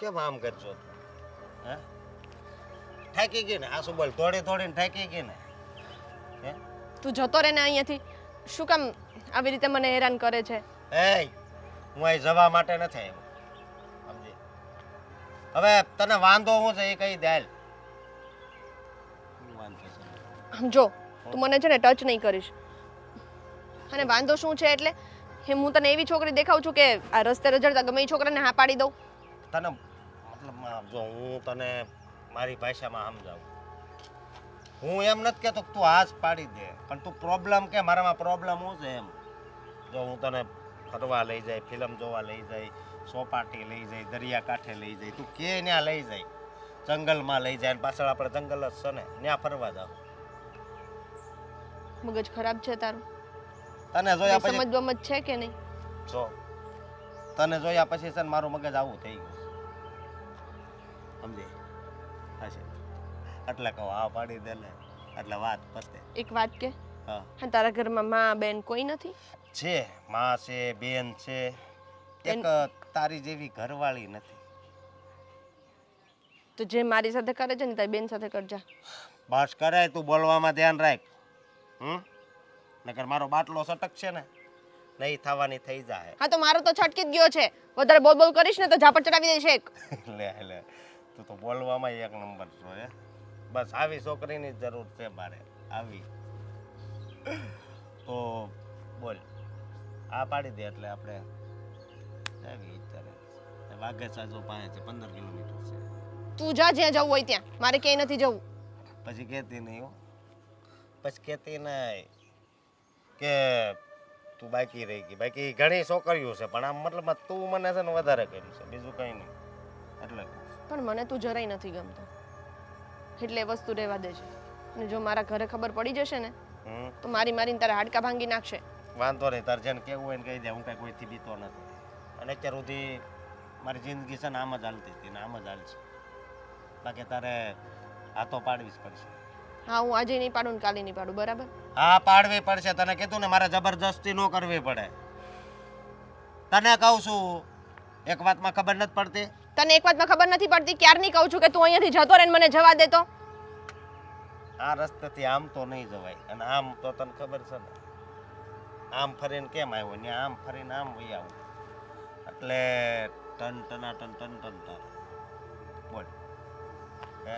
કેમ આમ કરજો હે થાકી ગઈ ને આ શું બોલ થોડી થોડીને થાકી ગઈ ને હે તું જતો રહે ને અહીંયાથી. શું કામ આવી રીતે મને હેરાન કરે છે? એ હું અહીં જવા માટે નથી આવ્યો સમજી. હવે તને વાંધો શું છે એ કહી દે હાલ. શું વાંધો છે? જો તું મને છે ને ટચ નહીં કરીશ. અને વાંધો શું છે એટલે હું તને એવી છોકરી દેખાઉં છું કે આ રસ્તે રજડતા ગમે એ છોકરાને હા પાડી દઉં? તને મતલબ જો હું તને મારી ભાષામાં સમજાવું, હું એમ નથી કહેતો કે તું હાથ પાડી દે, પણ તું પ્રોબ્લેમ કે મારામાં પ્રોબ્લેમ શું છે એમ. જો હું તને ફરવા લઈ જાય, ફિલ્મ જોવા લઈ જાય, સોપાટી લઈ જાય, દરિયાકાંઠે લઈ જાય, તું કે ત્યાં લઈ જાય, જંગલમાં લઈ જાય, પાછળ આપણે જંગલ જ છે ને ત્યાં ફરવા જાવ. મગજ ખરાબ છે તારું? તને જોયા પછી સમજ બમજ છે કે નહીં? જો તને જોયા પછી છે ને મારું મગજ આવું થઈ ગયું સમજી. હશે એટલે કહો આ પાડી દે ને એટલે વાત પતે. એક વાત કે હા હા, તારા ઘરમાં માં બેન કોઈ નથી? છે, માં છે, બેન છે, એક તારી જેવી ઘરવાળી નથી. તો જે મારી સાથે કરે છે ને તારી બેન સાથે કરજા. બસ કરે, તું બોલવામાં ધ્યાન રાખ. નકર મારો બાટલો સટક છે ને નહીં થવાની થઈ જાય. હા તો મારો તો છટકી જ ગયો છે. વધારે બોલ બોલ કરીશ ને તો ઝાપટ ચડાવી દઈશ એક. લે તું તો બોલવામાં એક નંબર છો હે. બસ આવી છોકરીની જરૂર છે મારે, આવી. તો બોલ આ પાડી દે એટલે આપણે આવી અત્યારે વાઘેસા જો પાસે છે 15 કિલોમીટર છે. તું જા જ્યાં જવું હોય ત્યાં, મારે ક્યાંય નથી જવું. પછી કહેતી નહીં હો, પછી કહેતી નહીં કે તું બાકી રહી ગઈ. બાકી ઘણી છોકરીઓ છે પણ આમ મતલબ તું મને છે ને વધારે કર્યું છે, બીજું કંઈ નહીં. એટલે પણ મને તું જરાય નથી ગમતો, એટલે એ વસ્તુ રહેવા દેજે. અને જો મારા ઘરે ખબર પડી જશે ને તો મારીને તારા હાડકા ભાંગી નાખશે. વાંધો નહીં, તારે જેને કેવું હોય ને કહી દે, હું કાંઈ કોઈથી બીતો નથી. અને અત્યાર સુધી મારી જિંદગી છે ને આમ જ હાલતી હતી ને આમ જ હાલશે. બાકી તારે હાથો પાડવી જ પડશે. હા, હું આજે નહીં પાડું ને કાલે નહીં પાડું, બરાબર? હા પાડવી પડશે. તને કીધું ને મારે જબરજસ્તી ન કરવી પડે. તને કહું છું એક વાતમાં ખબર નથી પડતી. તને એક વાતમાં ખબર નથી પડતી? ક્યારની કહું છું કે તું અહીંયાથી જતો રહે ને મને જવા દે. તો આ રસ્તેથી આમ તો નહીં જવાય, અને આમ તો તને ખબર છે ને આમ ફરીને કેમ આવ્યો ને આમ ફરીને આમ વહી આવું એટલે ટન ટનાટન ટન ટન તાર બોલ. હે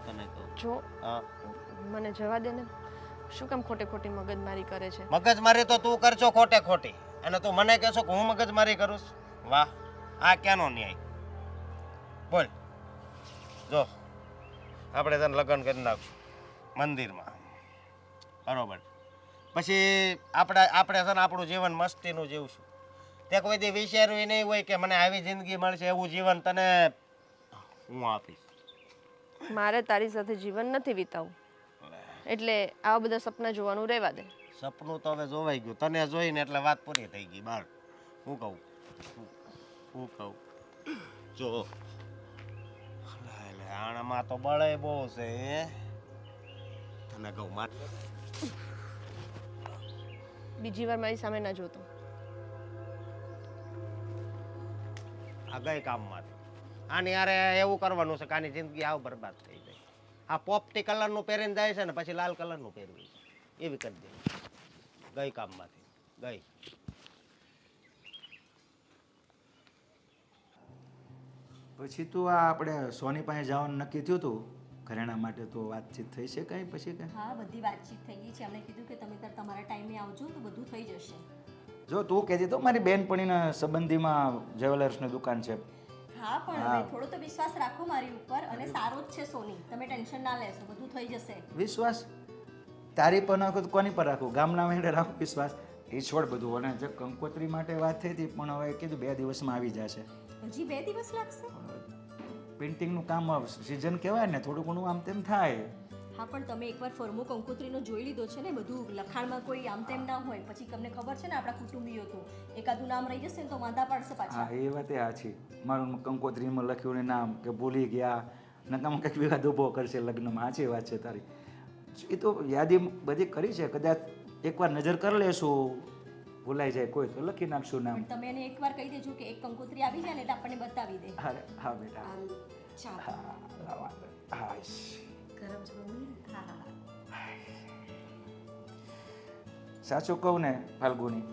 તને કહું જો હા મને જવા દે ને. શું કામ ખોટે ખોટી મગજમારી કરે છે? મગજમારી તો તું કરશો ખોટે ખોટી, અને તું મને કહેશો કે હું મગજમારી કરું છું? વાહ, આ ક્યાંનો ન્યાય? બોલ. જો આપણે તને લગ્ન કરી નાખશું મંદિરમાં, બરોબર? પછી આપણે છે ને આપણું જીવન મસ્તીનું જીવશું. તે કોઈ દી વિચાર્યું નહીં હોય કે મને આવી જિંદગી મળશે, એવું જીવન તને હું આપીશ. મારે તારી સાથે જીવન નથી વિતાવું, એટલે આવા બધા સપના જોવાનું રહેવા દે. સપનું તો હવે જોવાઈ ગયું, તને જોઈને એટલે વાત પૂરી થઈ ગઈ. બાર હું કહું જો આણામાં તો બળે બહુ છે. તને કહું બીજી વાર મારી સામે ના જોતો. આ ગઈ કામમાંથી આની યારે એવું કરવાનું છે કે આની જિંદગી આવ બરબાદ થઈ જાય. આ પોપટી કલરનું પહેરીને જાય છે ને પછી લાલ કલરનું પહેરવું છે, એવી કરી દે. ગઈ કામમાંથી ગઈ. પછી તું આ આપણે સોની પાસે જવાનું નક્કી થયું હતું ઘરેણા માટે, તો વાતચીત થઈ છે કંઈ પછી કંઈ? હા, બધી વાતચીત થઈ ગઈ છે. એમણે કીધું કે તમે તમારા ટાઈમે આવજો તો બધું થઈ જશે. જો તું કહેતી તો મારી બેનપણીના સંબંધીમાં જ્વેલર્સની દુકાન છે. હા, પણ હવે થોડો તો વિશ્વાસ રાખો મારી ઉપર, અને સારો જ છે સોની. તમે ટેન્શન ના લેશો, બધું થઈ જશે. વિશ્વાસ તારી પર નાખો તો કોની પર રાખું? ગામના મેળે રાખું વિશ્વાસ? એ છોડ બધું. અને જે કંકોત્રી માટે વાત થઈ હતી પણ હવે કીધું 2 દિવસમાં આવી જશે. હજી 2 દિવસ લાગશે? પેઇન્ટિંગનું કામ સિઝન કહેવાય ને, થોડું ઘણું આમ તેમ થાય. હા, પણ તમે એકવાર ફર્મો કંકોત્રીનો જોઈ લીધો છે ને, બધું લખાણમાં કોઈ આમ તેમ ના હોય. પછી તમને ખબર છે ને આપણા કુટુંબીઓ તો એકાદું નામ રહી જશે ને તો વાંધા પાડશે પાછા. હા, એ વાત એ આછી. મારું કંકોત્રીમાં લખ્યું ને નામ કે ભૂલી ગયા ને તમે કંઈક વિવાદ ઊભો કરશે લગ્નમાં. સાચી વાત છે તારી. એ તો યાદી બધી કરી છે, કદાચ એકવાર નજર કરી લેશું ભૂલાઈ જાય કોઈ તો લખી નાખશું નામ. પણ તમે એને એકવાર કહી દેજો કે એક કંકોત્રી આવી જાય ને એટલે આપણને બતાવી દે. હા બેટા. આમ ચા હા વાંધો નહીં. હા ગરમ છે મમ્મી? હા. સાચું કહું ને ફાલ્ગુની,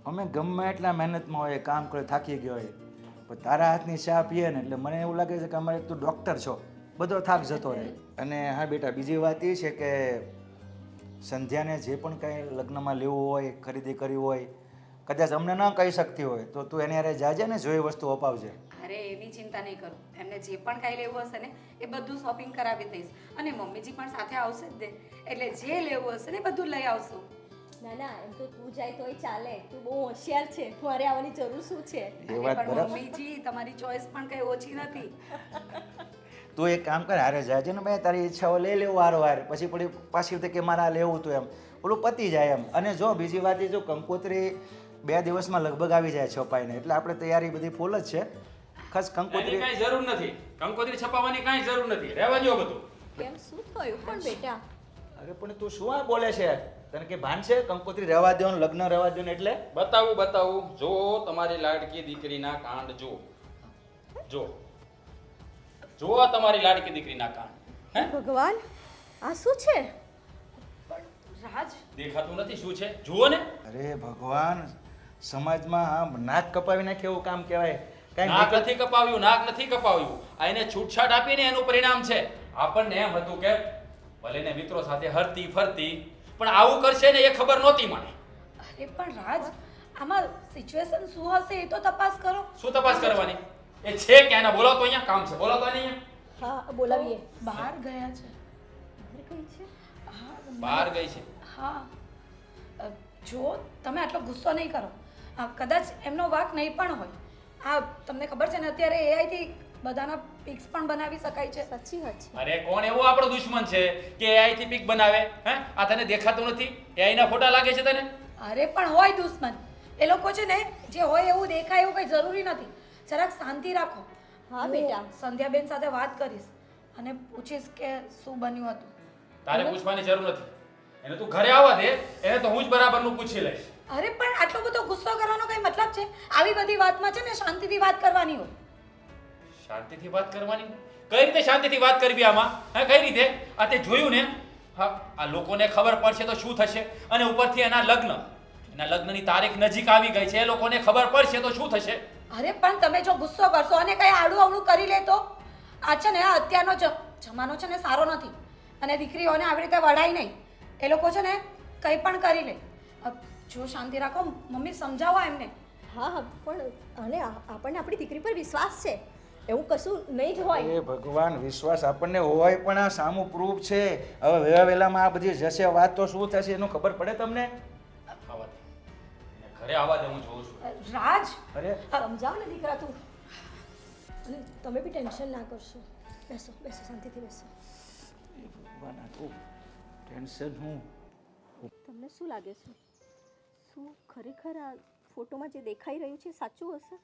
અમે ગમે એટલા મહેનતમાં હોય, કામ કરે, થાકી ગયો હોય, પણ તારા હાથની ચા પીએ ને એટલે મને એવું લાગે છે કે અમારે તું ડૉક્ટર છો, બધો થાક જતો રહે. અને હા બેટા, બીજી વાત એ છે કે સંધ્યાને જે પણ કાંઈ લગ્નમાં લેવું હોય, ખરીદી કરવી હોય, કદાચ અમને ન કહી શકતી હોય તો તું એને હારે જાજે ને, જોઈ વસ્તુ અપાવજે. અરે એની ચિંતા નહીં કરું, એમને જે પણ કાંઈ લેવું હશે ને એ બધું શોપિંગ કરાવી દઈશ અને મમ્મીજી પણ સાથે આવશે જ દે, એટલે જે લેવું હશે ને એ બધું લઈ આવશું. ના ના, એમ તો તું જાય તોય ચાલે, તું બહુ હોશિયાર છે, તમારે આવવાની જરૂર શું છે? એ વાત પણ બરાબર. મમ્મીજી તમારી ચોઈસ પણ કઈ ઓછી નથી. તું એક કામ કર, હારે જાજે ને ભાઈ, તારી ઈચ્છાઓ લઈ લેવું હારો હાર, પછી પડી પાછી કે મારે આ લેવું હતું એમ, ઓલું પતી જાય એમ. અને જો બીજી વાત એ, જો કંકોત્રી 2 દિવસમાં લગભગ આવી જાય છપાઈને, એટલે આપણે તૈયારી બધી ફૂલ જ છે. ખાસ એની કંકોત્રી કાંઈ જરૂર નથી, કંકોત્રી છપાવવાની કાંઈ જરૂર નથી, રહેવા દો બધું. કેમ, શું થયું પણ બેટા? અરે પણ તું શું આ બોલે છે? તને કે ભાન છે કંકોત્રી રહેવા દો, લગ્ન રહેવા દો ને એટલે? બતાવું, જો તમારી લાડકી દીકરીના કાંડ જો તમારી લાડકી દીકરીના કાંડ. હે ભગવાન, આ શું છે? રાજ, દેખાતું નથી શું છે? જુઓ ને. અરે ભગવાન, સમાજમાં આમ નાક કપાવી નાખે એવું કામ કહેવાય? નાક કાંઈ નથી કપાવ્યું. આ એને છૂટછાટ આપીને એનું પરિણામ છે. આપણને એમ હતું કે ભલે ને મિત્રો સાથે હરતી ફરતી, પણ આવું કરશે ને એ ખબર નહોતી મને. અરે પણ રાજ, આમાં સિચ્યુએશન શું હશે એ તો તપાસ કરો. શું તપાસ કરવાની? એ છે ક્યાં? એને બોલાવો તો અહીંયા, કામ છે, બોલાવો તો અહીંયા. હા, બોલાવીએ. બહાર ગયા છે. બહાર કઈ છે? હા, બહાર ગઈ છે. હા. જો તમે આટલો ગુસ્સો નહીં કરો, કદાચ એમનો વાંક નહીં પણ હોય. આ તમને ખબર છે ને અત્યારે AI થી બધાના પિક્સ પણ બનાવી શકાય છે. સાચી વાત છે. અરે કોણ એવો આપણો દુશ્મન છે કે AI થી પિક બનાવે? હે, આ તને દેખાતું નથી? AI ના ફોટા લાગે છે તને? અરે પણ હોય દુશ્મન, એ લોકો છે ને જે હોય એવું દેખાય એવું કઈ જરૂરી નથી. જરાક શાંતિ રાખો. હા બેટા. હું સંધ્યાબેન સાથે વાત કરીશ અને પૂછીશ કે શું બન્યું હતું. તારે પૂછવાની જરૂર નથી. એને તું ઘરે આવવા દે, એને તો હું જ બરાબરનું પૂછી લઈશ. અરે પણ આટલો બધો ગુસ્સો કરવાનો કઈ મતલબ છે? આવી બધી વાતમાં છે ને શાંતિથી વાત કરવાની હોય. શાંતિથી વાત કરવાની? કઈ રીતે શાંતિથી વાત કરવી આમાં? હે, કઈ રીતે? આ તે જોયું ને? હા, આ લોકોને ખબર પડશે તો શું થશે? અને ઉપરથી એના લગ્નની તારીખ નજીક આવી ગઈ છે, એ લોકોને ખબર પડશે તો શું થશે? અરે પણ તમે જો ગુસ્સો કરશો અને કઈ આડું અવળું કરી લે તો? આ છે ને આ અત્યારનો જમાનો છે ને સારો નથી, અને દીકરીઓને આવી રીતે વડાય નહીં. એ લોકો છે ને કંઈ પણ કરી લે. જો શાંતિ રાખો, મમ્મી સમજાવો એમને. હા હા, પણ અને આપણને આપણી દીકરી પર વિશ્વાસ છે, એવું કશું નહીં જ હોય. એ ભગવાન, વિશ્વાસ આપણને હોય પણ આ સામું પ્રૂફ છે. હવે વહેલા વહેલામાં આ બધી જશે વાત તો શું થશે એનું ખબર પડે તમને? આવવા દે. એને ઘરે આવવા દે, હું જોઉં છું. રાજ, અરે સમજાવ ને દીકરા તું. અને તમે બી ટેન્શન ના કરશો. બેસો બેસો, શાંતિથી બેસો. એ ભગવાન, આ તું ટેન્શન હું? તમને શું લાગે છે, શું ખરેખર આ ફોટોમાં જે દેખાઈ રહ્યું છે સાચું હશે?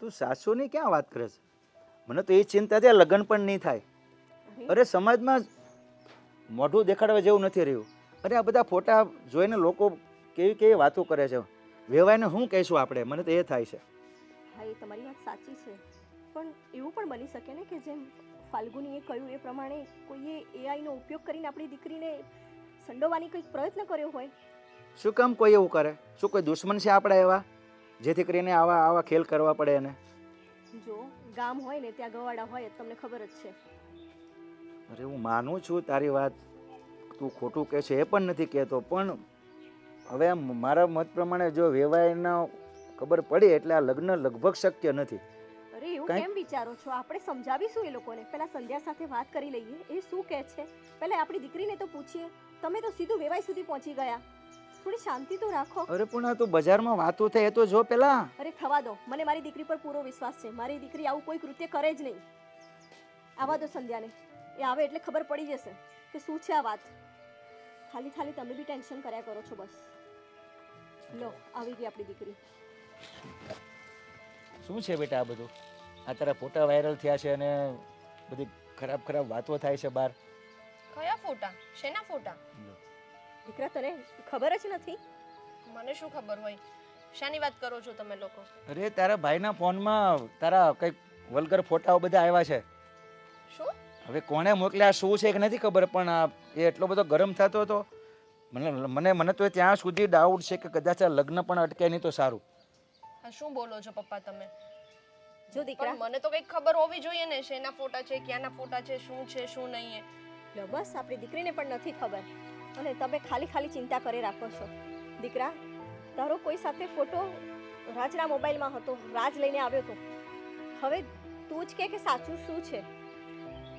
તું સાસુની ક્યાં વાત કરે છે? મને તો એ ચિંતા છે લગ્ન પણ નહીં થાય. અરે સમાજમાં મોઢું દેખાડવા જેવું નથી રહ્યું. અરે આ બધા ફોટા જોઈને લોકો કેવી કેવી વાતો કરે છે. વેવાઈને શું કહીશું આપણે? મને તો એ થાય છે. હા, એ તમારી વાત સાચી છે, પણ એવું પણ બની શકે ને કે જેમ ફાલ્ગુનીએ કહ્યું એ પ્રમાણે કોઈએ AIનો ઉપયોગ કરીને આપણી દીકરીને સંડોવાની કંઈક પ્રયત્ન કર્યો હોય. શું કામ કોઈ એવું કરે? શું કોઈ દુશ્મન છે આપણા એવા જેથી કરીને આવા ખેલ કરવા પડે એને? જો ગામ હોય ને ત્યાં ગવાડા હોય, તમને ખબર જ છે. અરે હું માનું છું તારી વાત, તું ખોટું કહે છે એ પણ નથી કહેતો, પણ હવે મારા મત પ્રમાણે જો વેવાઈને ખબર પડી એટલે આ લગ્ન લગભગ શક્ય નથી. અરે એવું કાંઈ- કેમ વિચારો છો? આપણે સમજાવીશું એ લોકોને. પહેલા સંધ્યા સાથે વાત કરી લઈએ, એ શું કહે છે. પહેલા આપણી દીકરીને તો પૂછીએ. તમે તો સીધું વેવાઈ સુધી પહોંચી ગયા. થોડી શાંતિ તો રાખો. અરે પણ આ તો બજારમાં વાતો થાય એ તો જો પેલા. અરે થવા દો, મને મારી દીકરી પર પૂરો વિશ્વાસ છે. મારી દીકરી આવું કોઈ કૃત્ય કરે જ નહીં. આવા દો સંધ્યાને, એ આવે એટલે ખબર પડી જશે કે શું છે આ વાત. ખાલી ખાલી તમે બી ટેન્શન કર્યા કરો છો. બસ લો, આવી ગઈ આપણી દીકરી. શું છે બેટા આ બધું? આ તારા ફોટા વાયરલ થયા છે અને બધી ખરાબ ખરાબ વાતો થાય છે બહાર. કયા ફોટા? શેના ફોટા? દીકરા તને ખબર જ નથી? મને શું ખબર હોય? શાની વાત કરો છો તમે લોકો? અરે તારા ભાઈના ફોનમાં તારા કંઈક વલ્ગર ફોટાઓ બધા આવ્યા છે. શું? હવે કોણે મોકલ્યા શું છે કે નથી ખબર, પણ એ એટલો બધો ગરમ થતો હતો. મને તો ત્યાં સુધી ડાઉટ છે કે કદાચ આ લગ્ન પણ અટકે નહીં તો સારું. આ શું બોલો છો પપ્પા તમે? જો દીકરા, પણ મને તો કંઈક ખબર હોવી જોઈએ ને, શેના ફોટા છે, ક્યાંના ફોટા છે, શું નહીં એ. લો બસ આપણી દીકરીને પણ નથી ખબર અને તમે ખાલી ચિંતા કરી રાખો છો. દીકરા, તારો કોઈ સાથે ફોટો રાજના મોબાઈલમાં હતો, રાજ લઈને આવ્યો હતો. હવે તું જ કે સાચું શું છે?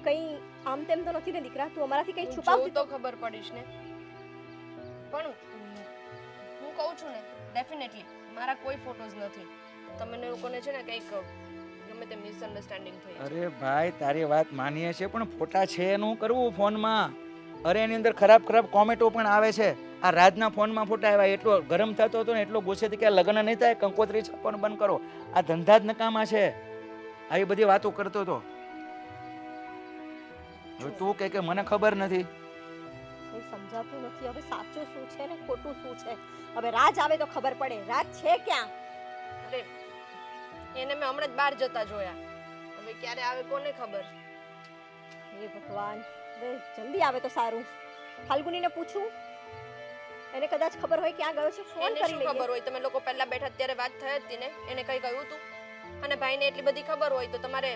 કંઈ આમ તેમ તો નથી ને દીકરા? તું અમારાથી કંઈ હું છુપાવતી જોઉં તો ખબર પડીશ ને. પણ હું કહું છું ને, ડેફિનેટલી મારા કોઈ ફોટોઝ નથી. તમને લોકોને છે ને કંઈક ગમે તે મિસઅન્ડરસ્ટેન્ડિંગ થઈ છે. અરે ભાઈ તારી વાત માનીએ છે, પણ ફોટા છે એનું કરવું ફોનમાં. અરે એની અંદર ખરાબ કોમેન્ટો પણ આવે છે. આ રાજના ફોનમાં ફોટા આવ્યા, એટલો ગરમ થતો હતો ને, એટલો ગુસ્સેથી કે લગ્ન નહીં થાય, કંકોત્રી છપ્પન બંધ કરો, આ ધંધા જ નકામા છે, આવી બધી વાતો કરતો હતો. હવે તું કે મને ખબર નથી. કંઈ સમજાતું નથી હવે સાચું શું છે ને ખોટું શું છે. હવે રાજ આવે તો ખબર પડે. રાજ છે ક્યાં? અરે એને મેં હમણાં જ બહાર જતા જોયા. હવે ક્યારે આવે કોને ખબર. હે ભગવાન, હવે જલ્દી આવે તો સારું. ફાલ્ગુનીને પૂછું, એને કદાચ ખબર હોય ક્યાં ગયો છે, ફોન એને કરી શું લઈએ. ખબર હોય? તમે લોકો પહેલા બેઠા ત્યારે વાત થઈ હતી ને, એને કઈ કહ્યું હતું? અને ભાઈને એટલી બધી ખબર હોય તો તમારે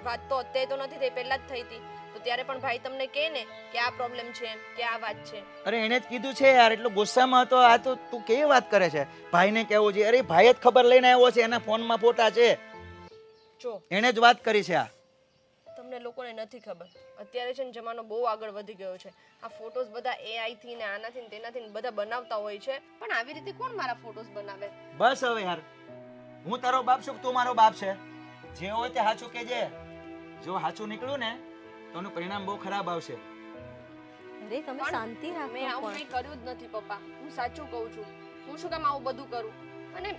વાત તો અત્યારે તો નથી થઈ, પહેલા જ થઈ હતી. તો ત્યારે પણ ભાઈ તમને કહે ને કે આ પ્રોબ્લેમ છે, કે આ વાત છે. અરે એને જ કીધું છે યાર, એટલો ગુસ્સામાં હતો. આ તો તું કેવી વાત કરે છે? ભાઈને કહેવું છે. અરે ભાઈ જ ખબર લઈને આવ્યો છે, એના ફોનમાં ફોટા છે, જો એને જ વાત કરી છે. આ તમને લોકોને નથી ખબર, અત્યારે છે ને જમાનો બહુ આગળ વધી ગયો છે. આ ફોટોઝ બધા AI થી ને આનાથી ને તેનાથી ને બધા બનાવતા હોય છે. પણ આવી રીતે કોણ મારા ફોટોઝ બનાવે? બસ હવે યાર, હું તારો બાપ છું કે તું મારો બાપ છે? જે હોય તે સાચું કહેજે. જો સાચું નીકળ્યું ને તો એનું પરિણામ બહુ ખરાબ આવશે. અરે તમે પણ શાંતિ રાખો. મેં આવું પણ. કંઈ કર્યું જ નથી પપ્પા. હું સાચું કહું છું. હું શું કામ આવું બધું કરું? અને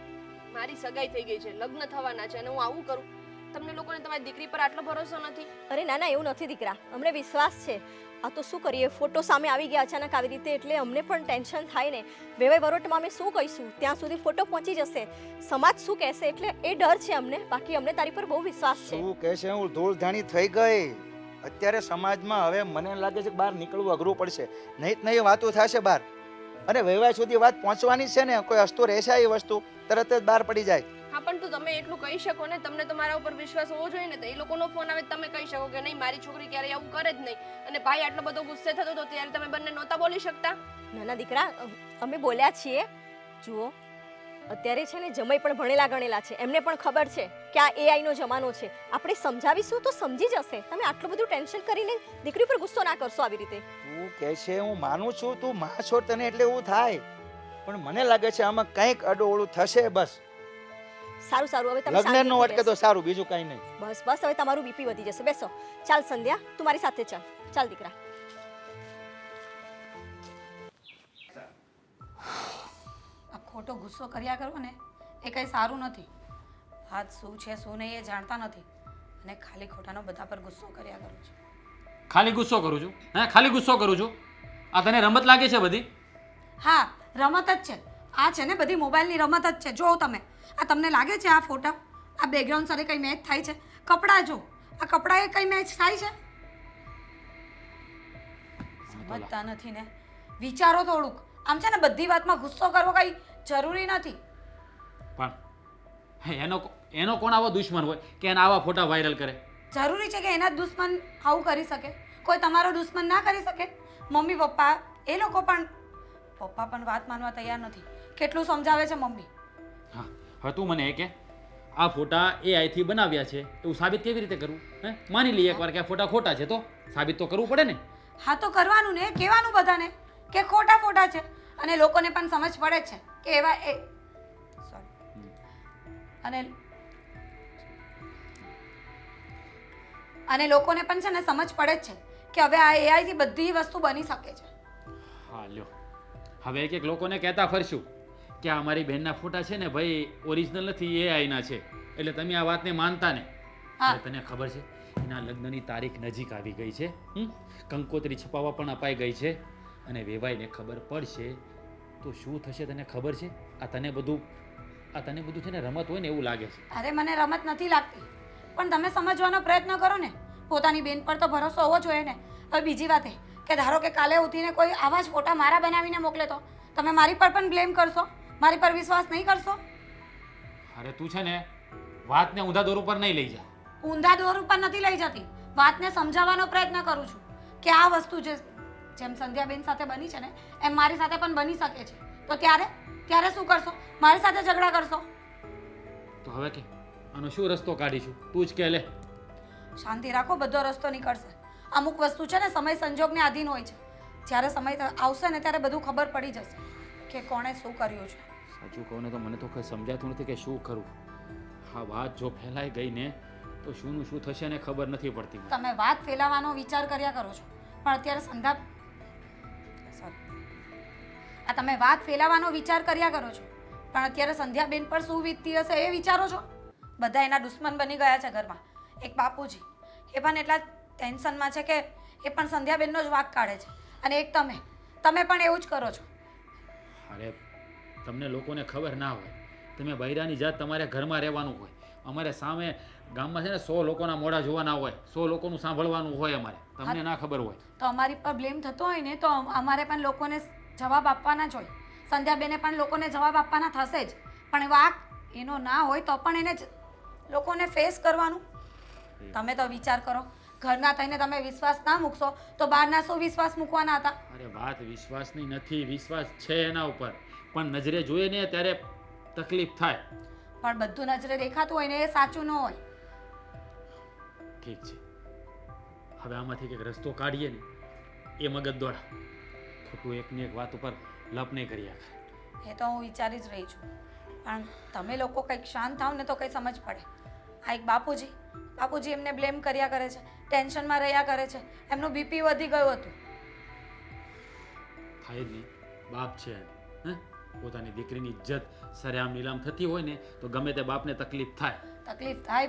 મારી સગાઈ થઈ ગઈ છે, લગ્ન થવાના છે, અને હું આવું કરું? તમને લોકોને તમારી દીકરી પર આટલો ભરોસો નથી? અરે ના એવું નથી દીકરા, અમને વિશ્વાસ છે. આ તો શું કરીએ, ફોટો સામે આવી ગયા અચાનક આવી રીતે, એટલે અમને પણ ટેન્શન થાય ને. વેવાઈ વરોટમાં અમે શું કહીશું? ત્યાં સુધી ફોટો પહોંચી જશે, સમાજ શું કહેશે, એટલે એ ડર છે અમને. બાકી અમને તારી પર બહુ વિશ્વાસ છે. શું કહે છે? હું ધૂળધાણી થઈ ગઈ અત્યારે સમાજમાં. હવે મને લાગે છે કે બહાર નીકળવું અઘરું પડશે, નહીં વાતો થશે બહાર. અને વહેવાય સુધી વાત પહોંચવાની છે ને, કોઈ હસતો રહેશે એ વસ્તુ તરત જ બહાર પડી જાય. હા, પણ તો તમે એટલું કહી શકો ને, તમને તો મારા ઉપર વિશ્વાસ હોવો જોઈએ ને. તો એ લોકોનો ફોન આવે તમે કહી શકો કે નહીં, મારી છોકરી ક્યારેય આવું કરે જ નહીં. અને ભાઈ આટલો બધો ગુસ્સે થતો હતો ત્યારે તમે બંને નહોતા બોલી શકતા? નાના દીકરા, અમે બોલ્યા છીએ. જુઓ, અત્યારે છે ને જમાઈ પણ ભણેલા ગણેલા છે, એમને પણ ખબર છે કે આ AI નો જમાનો છે. આપણે સમજાવીશું તો સમજી જશે. તમે આટલું બધું ટેન્શન કરીને દીકરી પર ગુસ્સો ના કરશો આવી રીતે. તું કહે છે, હું માનું છું તું માં છો તને એટલે એવું થાય, પણ મને લાગે છે આમાં કંઈક અડોઅડું થશે. બસ સારું હવે તમે લગ્ન નો શાંતિથી અટકે તો બેસો. સારું, બીજું કઈ નહીં. બસ હવે તમારું બીપી વધી જશે. બેસો. ચાલ સંધ્યા, તું મારી સાથે ચાલ દીકરા. આ ખોટો ગુસ્સો કર્યા કરો ને એ કંઈ સારું નથી. વાત શું છે શું નહીં એ જાણતા નથી અને ખાલી ખોટાનો બધા પર ગુસ્સો કર્યા કરું છું. ખાલી ગુસ્સો કરું છું? હે, ખાલી ગુસ્સો કરું છું? આ તને રમત લાગે છે બધી? હા, રમત જ છે આ. છે ને બધી મોબાઈલની રમત જ છે. જો તમે આ તમને લાગે છે આ ફોટા, આ બેકગ્રાઉન્ડ સાથે કંઈ મેચ થાય છે? કપડાં જો, આ કપડાં એ કંઈ મેચ થાય છે? સમજતા નથી ને. વિચારો થોડુંક. આમ છે ને બધી વાતમાં ગુસ્સો કરવો કંઈ જરૂરી નથી. પણ હે, એનો કોણ આવો દુશ્મન હોય કે એના આવા ફોટા વાયરલ કરે? જરૂરી છે કે એના જ દુશ્મન આવું કરી શકે? કોઈ તમારો દુશ્મન ના કરી શકે? મમ્મી પપ્પા એ લોકો પણ, પપ્પા પણ વાત માનવા તૈયાર નથી. કેટલું સમજાવે છે મમ્મી. હા, હવે તું મને એ કે આ ફોટા AI થી બનાવ્યા છે એવું સાબિત કેવી રીતે કરવું? હે, માની લઈએ એકવાર કે આ ફોટા ખોટા છે તો સાબિત તો કરવું પડે ને. હા તો કરવાનું ને, કહેવાનું બધાને કે ખોટા ફોટા છે. અને લોકોને પણ સમજ પડે છે કે એવા એ સોરી અને લોકોને પણ છે ને સમજ પડે જ છે કે હવે આ AI થી બધી વસ્તુ બની શકે છે. હા લ્યો, હવે એક લોકોને કહેતા ફરશું કે આ મારી બહેનના ફોટા છે ને ભાઈ ઓરિજિનલ નથી, AI ના છે, એટલે તમે આ વાતને માનતા ને. હા. હવે તને ખબર છે એના લગ્નની તારીખ નજીક આવી ગઈ છે. કંકોત્રી છપાવવા પણ અપાઈ ગઈ છે. અને વેવાઈને ખબર પડશે તો શું થશે તને ખબર છે? આ તને બધું છે ને રમત હોય ને એવું લાગે છે. અરે મને રમત નથી લાગતી, પણ તમે સમજવાનો પ્રયત્ન કરો ને. પોતાની બેન પર તો ભરોસો હોવો જોઈએ ને. હવે બીજી વાત એ કે ધારો કે કાલે ઉઠીને કોઈ આવા જ ફોટા મારા બનાવીને મોકલે તો તમે મારી પર પણ બ્લેમ કરશો, મારી પર વિશ્વાસ નહીં કરશો? અરે તું છે ને વાતને ઊંધા દોર ઉપર નહીં લઈ જા. ઊંધા દોર ઉપર નથી લઈ જતી, વાતને સમજાવવાનો પ્રયત્ન કરું છું કે આ વસ્તુ જેમ સંધ્યાબેન સાથે બની છે ને એમ મારી સાથે પણ બની શકે છે. તો ત્યારે શું કરશો? મારી સાથે ઝઘડા કરશો? તો હવે કે આનો શું રસ્તો કાઢીશું? તું જ કે લે. શાંતિ રાખો, બધો રસ્તો નીકળશે. અમુક વસ્તુ છે ને સમય સંજોગને આધીન હોય છે. જ્યારે સમય આવશે ને ત્યારે બધું ખબર પડી જશે કે કોણે શું કર્યું છે. સાચું કહું ને તો મને તો કંઈ સમજાતું નથી કે શું કરું. હા, વાત જો ફેલાઈ ગઈ ને તો શુંનું શું થશે ને ખબર નથી પડતી મને. તમે વાત ફેલાવાનો વિચાર કર્યા કરો છો, પણ અત્યારે તમે વાત ફેલાવાનો વિચાર કર્યા કરો છો, પણ અત્યારે સંધ્યાબેન પર શું વીતતી હશે એ વિચારો છો? બધા એના દુશ્મન બની ગયા છે ઘરમાં. એક બાપુજી, એ પણ એટલા ટેન્શનમાં છે કે એ પણ સંધ્યાબેનનો જ વાંક કાઢે છે, અને એક તમે પણ એવું જ કરો છો. અરે તમને લોકોને ખબર ના હોય, તમે બૈરાની જાત તમારે ઘરમાં રહેવાનું હોય. અમારે સામે ગામમાં છે ને 100 લોકોના મોઢા જોવાના હોય, 100 લોકોનું સાંભળવાનું હોય અમારે. તમને ના ખબર હોય તો અમારી પર બ્લેમ થતો હોય ને તો અમારે પણ લોકોને જવાબ આપવાના જ હોય. સંધ્યાબેને પણ લોકોને જવાબ આપવાના થશે જ, પણ વાંક એનો ના હોય તો પણ એને લોકોને ફેસ કરવાનું. તમે તો વિચાર કરો, ઘરના થઈને તમે વિશ્વાસ ના મૂકશો તો બહારના શું વિશ્વાસ મૂકવાના હતા? અરે વાત વિશ્વાસની નથી, વિશ્વાસ છે એના ઉપર, પણ નજરે જોઈએ ને ત્યારે તકલીફ થાય. પણ બધું નજરે દેખાતું હોય ને એ સાચું ન હોય. ઠીક છે, હવે આમાંથી કંઈક રસ્તો કાઢીએ ને એ મગજ દોડા. ખોટું એકની એક વાત ઉપર લપ નહીં કરી આખા. એ તો હું વિચારી જ રહી છું, પણ તમે લોકો કંઈક શાંત થાવ ને તો કંઈ સમજ પડે. આ એક બાપુજી એમને બ્લેમ કર્યા કરે છે, ટેન્શનમાં રહ્યા કરે છે, એમનું બીપી વધી ગયું હતું. થાય જ નહીં, બાપ છે હે, પોતાની દીકરીની ઇજ્જત સરેઆમ નીલામ થતી હોય ને તો ગમે તે બાપને તકલીફ થાય.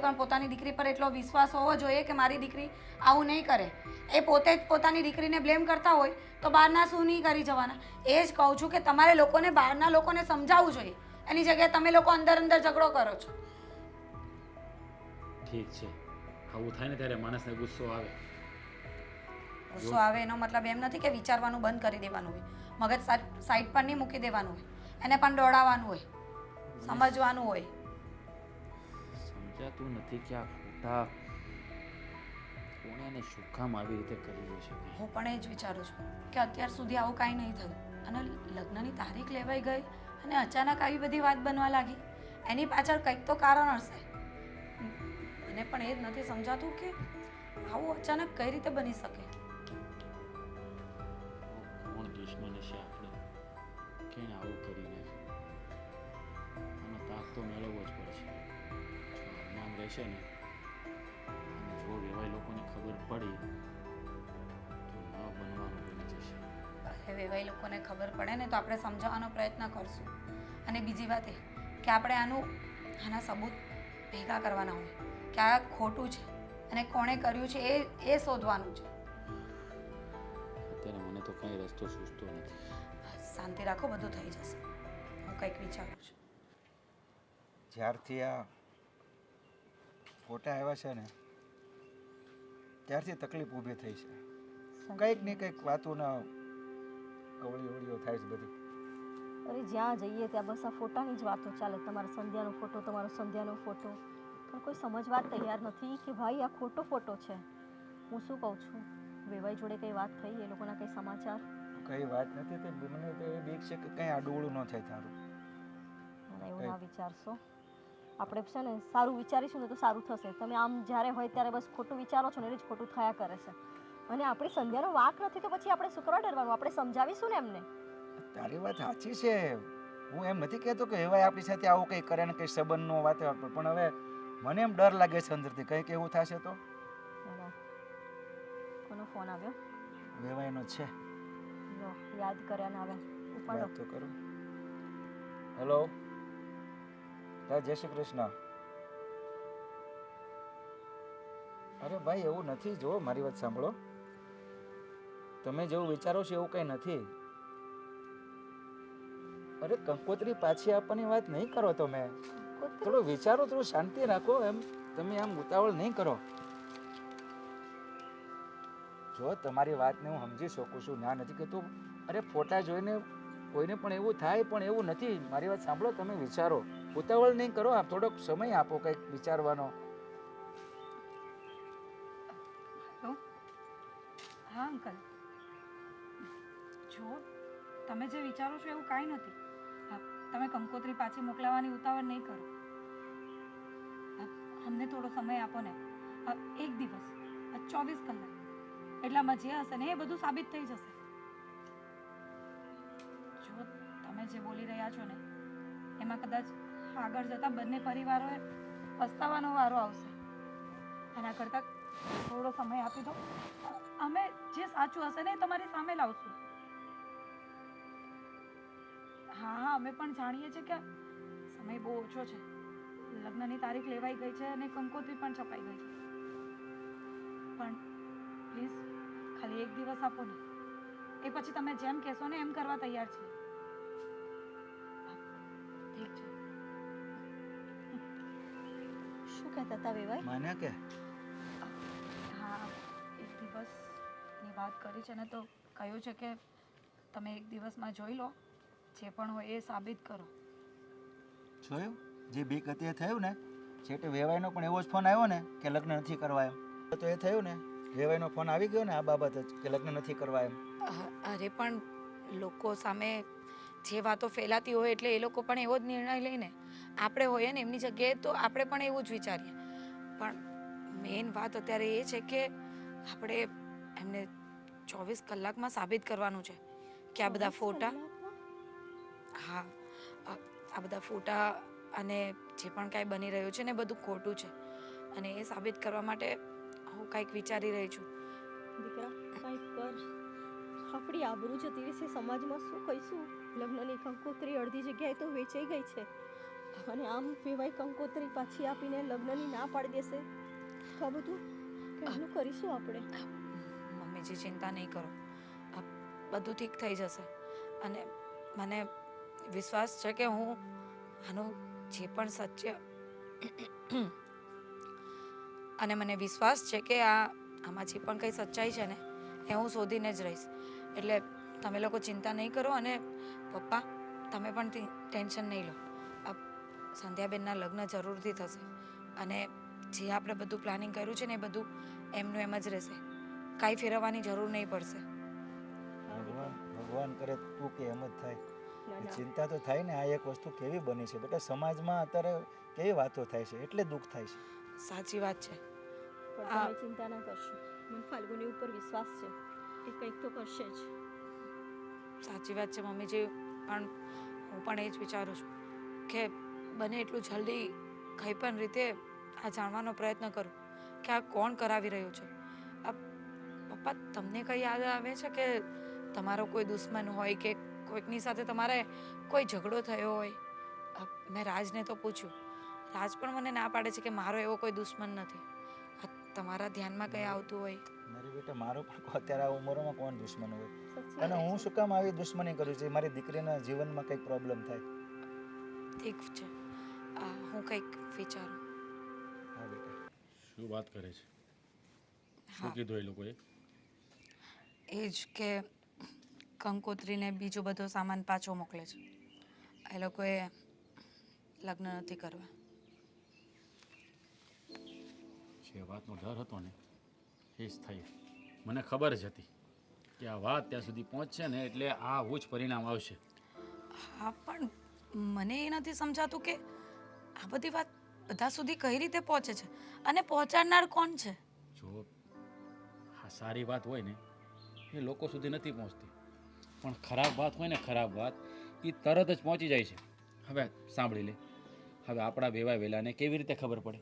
પણ પોતાની દીકરી પર એટલો વિશ્વાસ હોવો જોઈએ કે મારી દીકરી આવું નહીં કરે. એ પોતે જ પોતાની દીકરીને બ્લેમ કરતા હોય તો બહારના શું નહીં કરી જવાના? એ જ કહું છું કે તમારે લોકોને બહારના લોકોને સમજાવવું જોઈએ, એની જગ્યાએ તમે લોકો અંદર ઝઘડો કરો છો. ઠીક છે, આવું થાય ને ત્યારે માણસને ગુસ્સો આવે. ગુસ્સો આવે એનો મતલબ એમ નથી કે વિચારવાનું બંધ કરી દેવાનું હોય, મગજ સાઈડ પર નહીં મૂકી દેવાનું હોય, એને પણ દોડાવવાનું હોય, સમજવાનું હોય. સમજાતું નથી કે આ ખોટા કોણે એને શું કામ આવી રીતે કરી છે. હું પણ એ જ વિચારું છું કે અત્યાર સુધી આવું કાંઈ નહીં થયું, અને લગ્નની તારીખ લેવાઈ ગઈ અને અચાનક આવી બધી વાત બનવા લાગી. એની પાછળ કંઈક તો કારણ હશે. મને પણ એ જ નથી સમજાતું કે આવું અચાનક કઈ રીતે બની શકે. કોણ દુશ્મન હશે આપણે કે આવું કરીને? આનો તાક તો મેળવવો જ પડશે. જો નામ રહેશે ને અને જો વેવાય લોકોને ખબર પડી તો ન બનવાનું બની જશે. હવે વેવાઈ લોકોને ખબર પડે ને તો આપણે સમજાવવાનો પ્રયત્ન કરશું. અને બીજી વાત એ કે આપણે આના સબૂત ભેગા કરવાના હોય કે આ ખોટું છે અને કોણે કર્યું છે એ શોધવાનું છે. અત્યારે મને તો કંઈ રસ્તો સૂઝતો નથી. શાંતિ રાખો, બધું થઈ જશે. હું કંઈક વિચારું છું. જ્યારથી આ ફોટા આવ્યા છે ને ત્યારથી તકલીફ ઊભી થઈ છે. કંઈક ને કંઈક વાતોના અવળીઓ થાય છે બધી. અરે જ્યાં જઈએ ત્યાં બસ આ ફોટાની જ વાતો ચાલે. તમારો સંધ્યાનો ફોટો પણ કોઈ સમજવા જ તૈયાર નથી કે ભાઈ આ ખોટો ફોટો છે. હું શું કહું છું, વેવાઈ જોડે કંઈ વાત થઈ? એ લોકોના કંઈ સમાચાર? કઈ વાત નથી તે મને તો એ બીક છે કે કંઈ આડું ન થાય તારું. એવું ના વિચારશો. આપણે છે ને સારું વિચારીશું ને તો સારું થશે. તમે આમ જ્યારે હોય ત્યારે બસ ખોટું વિચારો છો ને એ જ ખોટું થયા કરે છે. અને આપણી સંધ્યાનો વાંક નથી તો પછી આપણે શું કરવા ડરવાનું? આપણે સમજાવીશું ને એમને. તારી વાત સાચી છે. હું એમ નથી કહેતો કે એવાય આપણી સાથે આવું કંઈ કરે ને કંઈ સંબંધનો વાત, પણ હવે મને એમ ડર લાગે છે અંદરથી કંઈક એવું થશે તો. કોનો ફોન આવ્યો? વેવાઈનો છે. લો યાદ કર્યા ને આવે ઉપાડો. વાત તો કરું. હેલો જય શ્રી કૃષ્ણ. અરે ભાઈ એવું નથી, જો મારી વાત સાંભળો. તમે જેવું વિચારો છો એવું કંઈ નથી. અરે કંકોત્રી પાછી આપવાની વાત નહીં કરો તમે. થોડું વિચારો, થોડું શાંતિ રાખો. એમ તમે આમ ઉતાવળ નહીં કરો. જો તમારી વાતને હું સમજી શકું છું, ના નથી કહેતો. અરે ફોટા જોઈને કોઈને પણ એવું થાય, પણ એવું નથી. મારી વાત સાંભળો, તમે વિચારો, ઉતાવળ નહીં કરો. આપ થોડોક સમય આપો કંઈક વિચારવાનો. હેલો, હા અંકલ. જો તમે જે વિચારો છો એવું કાંઈ નથી. હા, તમે કંકોત્રી પાછી મોકલાવવાની ઉતાવળ નહીં કરો. અમને થોડો સમય આપો ને. એક દિવસ, 24 કલાક, એટલામાં જે હશે ને એ બધું સાબિત થઈ જશે. જો તમે જે બોલી રહ્યા છો ને એમાં કદાચ આગળ જતા બંને પરિવારોએ પસ્તાવાનો વારો આવશે. આના કરતાં થોડો સમય આપી દો. અમે જે સાચું હશે ને એ તમારી સામે લાવશું. હા, અમે પણ જાણીએ છીએ કે સમય બહુ ઓછો છે. લગ્નની તારીખ લેવાઈ ગઈ છે અને કંકોત્રી પણ છપાઈ ગઈ છે. પણ પ્લીઝ ખાલી એક દિવસ આપો ને. એ પછી તમે જેમ કહેશો ને એમ કરવા તૈયાર છીએ. ઠીક છે. શું કહેતા હતા વેવાઈ? માન્યા કે હા, એક દિવસની વાત કરી છે ને તો કહ્યું છે કે તમે એક દિવસમાં જોઈ લો, જે પણ હોય એ સાબિત કરો. જોયું જે બીક હતી એ થયું ને. છેટે વેવાઈનો પણ એવો જ ફોન આવ્યો ને કે લગ્ન નથી કરવા એમ. તો એ થયું ને, વેવાઈનો ફોન આવી ગયો ને આ બાબત જ કે લગ્ન નથી કરવા એમ. અરે પણ લોકો સામે જે વાતો ફેલાતી હોય એટલે એ લોકો પણ એવો જ નિર્ણય લઈને. આપણે હોઈએ ને એમની જગ્યાએ તો આપણે પણ એવું જ વિચારીએ. પણ મેઇન વાત અત્યારે એ છે કે આપણે એમને 24 કલાકમાં સાબિત કરવાનું છે કે આ બધા ફોટા, હા, આ બધા ફોટા અને જે પણ કાંઈ બની રહ્યું છે ને બધું ખોટું છે. અને એ સાબિત કરવા માટે હું કાંઈક વિચારી રહી છું. દીકરા કંઈક કર. આપણી આબરૂ જતી રહેશે સમાજમાં. શું કહીશું? લગ્નની કંકોત્રી અડધી જગ્યાએ તો વેચાઈ ગઈ છે અને આમ વેવાઈ કંકોત્રી પાછી આપીને લગ્નની ના પાડી દેશે તો આ બધું કેટલું કરીશું આપણે? મમ્મીજી ચિંતા નહીં કરો, આ બધું ઠીક થઈ જશે. અને મને વિશ્વાસ છે કે હું આનું જે પણ સત્ય અને મને વિશ્વાસ છે કે આમાં જે પણ કંઈ સચ્ચાઈ છે ને એ હું શોધીને જ રહીશ. એટલે તમે લોકો ચિંતા નહીં કરો. અને પપ્પા તમે પણ ટેન્શન નહીં લો. સંધ્યાબેનના લગ્ન જરૂરથી થશે અને જે આપણે બધું પ્લાનિંગ કર્યું છે ને એ બધું એમનું એમ જ રહેશે. કાંઈ ફેરવવાની જરૂર નહીં પડશે. ભગવાન કરે તું કે એમ જ થાય. ના, એ ના. ચિંતા તો થાય ને. આ એક વસ્તુ કેવી બની છે બેટા, સમાજમાં અત્યારે કેવી વાતો થાય છે એટલે દુઃખ થાય છે. સાચી વાત છે. પણ તમે ચિંતા ના કરશો. મને ફાલ્ગુની ઉપર વિશ્વાસ છે. એ કંઈક તો કરશે જ. સાચી વાત છે મમ્મીજી. પણ હું પણ એ જ વિચારું છું કે બને એટલું જલ્દી કંઈ પણ રીતે આ જાણવાનો પ્રયત્ન કરું કે આ કોણ કરાવી રહ્યું છે. પપ્પા તમને કંઈ યાદ આવે છે કે તમારો કોઈ દુશ્મન હોય કે કોઈકની સાથે તમારે કોઈ ઝઘડો થયો હોય? મેં રાજને તો પૂછ્યું. રાજ પણ મને ના પાડે છે કે મારો એવો કોઈ દુશ્મન નથી. તમારા ધ્યાનમાં કંઈ આવતું હોય? મારી બેટા મારો પણ અત્યારે આ ઉંમરમાં કોણ દુશ્મન હોય? સાચી અને વાત હું છે. શું કામ આવી દુશ્મની કરું છું? મારી દીકરીના જીવનમાં કંઈક પ્રોબ્લેમ થાય. ઠીક છે, હું કંઈક વિચારું. હા બેટા. શું વાત કરે છે? શું હા, કીધું એ લોકોએ? એ જ કે કંકોત્રીને બીજો બધો સામાન પાછો મોકલે છે. એ લોકોએ લગ્ન નથી કરવા. જે વાતનો ડર હતો ને એ જ થયું. મને ખબર જ હતી કે આ વાત ત્યાં સુધી પહોંચશે ને એટલે આવું જ પરિણામ આવશે. હા, પણ મને એ નથી સમજાતું કે આ બધી વાત બધા સુધી કઈ રીતે પહોંચે છે અને પહોંચાડનાર કોણ છે? જો આ સારી વાત હોય ને એ લોકો સુધી નથી પહોંચતી, પણ ખરાબ વાત હોય ને ખરાબ વાત એ તરત જ પહોંચી જાય છે. હવે સાંભળી લે. હવે આપણા વેવાય વેલાને કેવી રીતે ખબર પડે?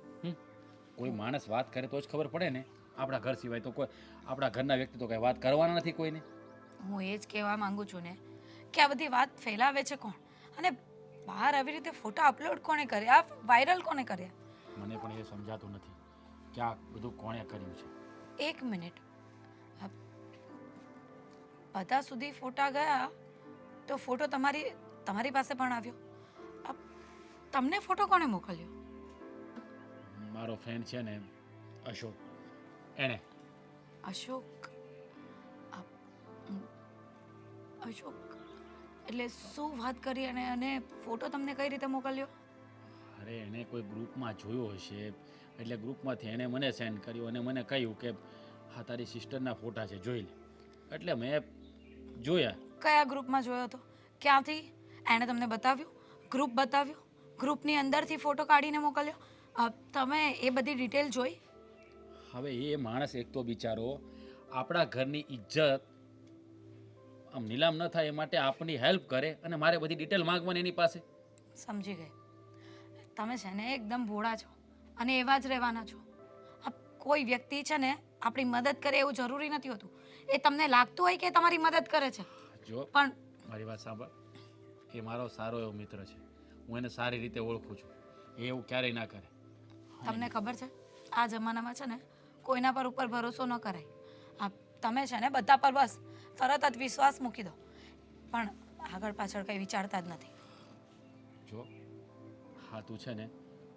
કોઈ માણસ વાત કરે તો જ ખબર પડે ને. આપણા ઘર સિવાય તો કોઈ આપણા ઘરના વ્યક્તિ તો કંઈ વાત કરવાના નથી કોઈને. હું એ જ કહેવા માંગુ છું ને કે આ બધી વાત ફેલાવે છે કોણ અને બહાર આવી રીતે ફોટા અપલોડ કોણે કર્યા, વાયરલ કોણે કર્યા? મને પણ એ સમજાતું નથી કે આ બધું કોણે કર્યું છે. એક મિનિટ, બધા સુધી ફોટા ગયા તો ફોટો તમારી પાસે પણ આવ્યો. અ, તમને ફોટો કોણે મોકલ્યો? મારો ફ્રેન્ડ છે ને અશોક, એણે. અશોક? અશોક એટલે શું વાત કરી અને ફોટો તમને કઈ રીતે મોકલ્યો? અરે એણે કોઈ ગ્રુપમાં જોયો હશે, એટલે ગ્રુપમાંથી એણે મને સેન્ડ કર્યો અને મને કહ્યું કે હા તારી સિસ્ટરના ફોટા છે, જોઈ લે. એટલે મેં જોયા. કયા ગ્રુપમાં જોયો હતો? ક્યાંથી? એણે તમને બતાવ્યું? ગ્રુપ બતાવ્યું? ગ્રુપની અંદરથી ફોટો કાઢીને મોકલ્યો? તમે એ બધી ડિટેલ જોઈ? હવે એ માણસ એક તો બિચારો આપણા ઘરની ઇજ્જત આમ નીલામ ન થાય એ માટે આપણી હેલ્પ કરે અને મારે બધી ડિટેલ માંગવાની એની પાસે. સમજી ગઈ. તમે છે ને એકદમ ભોળા છો અને એવા જ રહેવાના છો. કોઈ વ્યક્તિ છે ને આપણી મદદ કરે એવું જરૂરી નથી હોતું. એ તમને લાગતું હોય કે તમારી મદદ કરે છે, જો પણ મારી વાત સાંભળ, એ મારો સારો એવો મિત્ર છે, હું એને સારી રીતે ઓળખું છું. એ એવું ક્યારેય ના કરે. તમને ખબર છે આ જમાનામાં છે ને કોઈના પર ઉપર ભરોસો ન કરાય. તમે છે ને બધા પર બસ તરત જ વિશ્વાસ મૂકી દો, પણ આગળ પાછળ કંઈ વિચારતા જ નથી. જો હા તું છે ને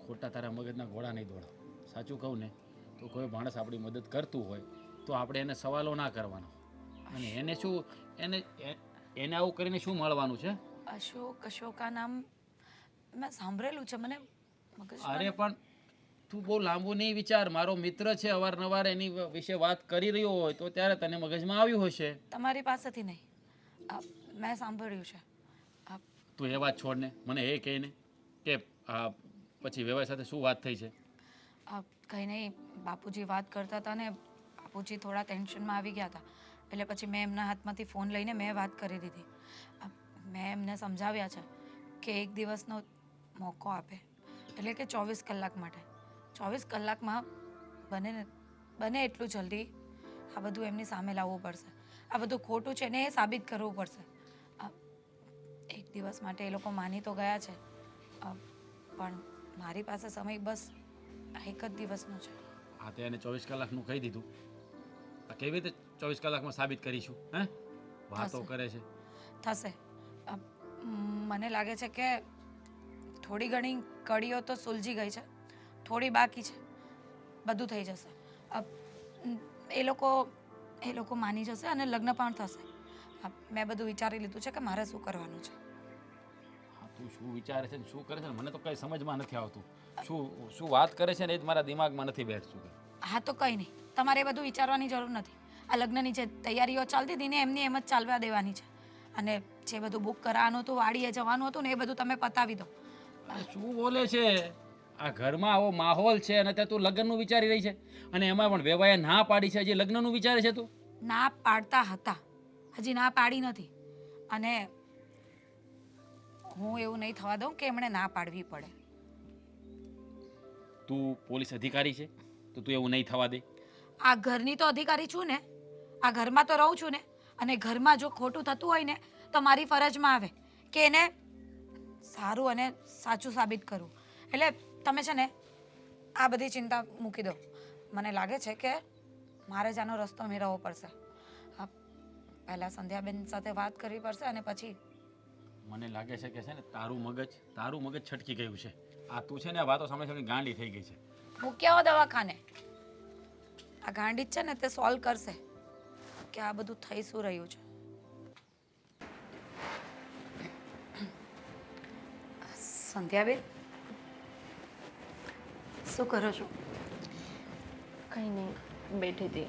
ખોટા તારા મગજના ઘોડા નહીં દોડાવ. સાચું કહું ને તો કોઈ માણસ આપણી મદદ કરતું હોય તો આપણે એને સવાલો ના કરવાનો. અને એને શું એને આવું કરીને શું મળવાનું છે? અશોકા નામ મેં સાંભળેલું છે, મને મગજમાં. અરે પણ તું બહુ લાંબુ નહીં વિચાર. મારો મિત્ર છે, અવારનવાર એની વિશે વાત કરી રહ્યો હોય તો ત્યારે તને મગજમાં આવ્યું હશે. તમારી પાસેથી નહીં, મેં સાંભળ્યું છે. તું એ વાત છોડ ને, મને એ કહે ને કે પછી વેવાઈ સાથે શું વાત થઈ છે? કંઈ નહીં, બાપુજી વાત કરતા હતા ને બાપુજી થોડા ટેન્શનમાં આવી ગયા હતા, એટલે પછી મેં એમના હાથમાંથી ફોન લઈને મેં વાત કરી દીધી. મેં એમને સમજાવ્યા છે કે એક દિવસનો મોકો આપે, એટલે કે 24 કલાક માટે. 24 કલાકમાં બને એટલું જલ્દી આ બધું એમની સામે લાવવું પડશે. આ બધું ખોટું છે ને એ સાબિત કરવું પડશે. એક દિવસ માટે એ લોકો માની તો ગયા છે, પણ મારી પાસે સમય બસ એક જ દિવસનો છે. હા તે એને 24 કલાકનું કહી દીધું. આ કેવી રીતે 24 કલાકમાં સાબિત કરીશું? હે વાતો કરે છે. થશે. મને લાગે છે કે થોડી ઘણી કડીઓ તો સુલઝી ગઈ છે, થોડી બાકી છે. બધું થઈ જશે. એ લોકો માની જશે અને લગ્ન પણ થશે. મેં બધું વિચારી લીધું છે કે મારે શું કરવાનું છે. હા તું શું વિચારે છે ને શું કરે છે ને મને તો કંઈ સમજમાં નથી આવતું. શું વાત કરે છે ને એ જ મારા દિમાગમાં નથી બેસતું. હા તો કંઈ નહીં, તમારે એ બધું વિચારવાની જરૂર નથી. આ લગ્નની જે તૈયારીઓ ચાલતી હતી ને એમની એમ જ ચાલવા દેવાની છે. અને જે બધું બુક કરાવવાનું હતું, વાડીએ જવાનું હતું ને એ બધું તમે પતાવી દો. શું બોલે છે? આ ઘરમાં આવો માહોલ છે અને ત્યાં તું લગ્નનું વિચારી રહી છે, અને એમાં પણ વેવાએ ના પાડી છે. હજી લગ્નનું વિચારે છે તું? ના પાડતા હતા, હજી ના પાડી નથી. અને હું એવું નહીં થવા દઉં કે એમણે ના પાડવી પડે. તું પોલીસ અધિકારી છે તો તું એવું નહીં થવા દે? આ ઘરની તો અધિકારી છું ને, આ ઘરમાં તો રહું છું ને, અને ઘરમાં જો ખોટું થતું હોય ને તો મારી ફરજમાં આવે કે એને સારું અને સાચું સાબિત કરવું. એટલે તમે છે ને આ બધી ચિંતા મૂકી દો. મને લાગે છે કે મારે જ આનો રસ્તો મેળવવો પડશે. પહેલાં સંધ્યાબેન સાથે વાત કરવી પડશે અને પછી મને લાગે છે કે છે ને તારું મગજ છટકી ગયું છે. આ તું છે ને આ વાતો સાંભળી સાંભળી ગાંડી થઈ ગઈ છે. મૂક્યા હો દવાખાને. આ ગાંડી છે ને તે સોલ્વ કરશે કે આ બધું થઈ શું રહ્યું છે. સંધ્યાબેન શું કરો છો? કંઈ નહીં, બેઠી હતી.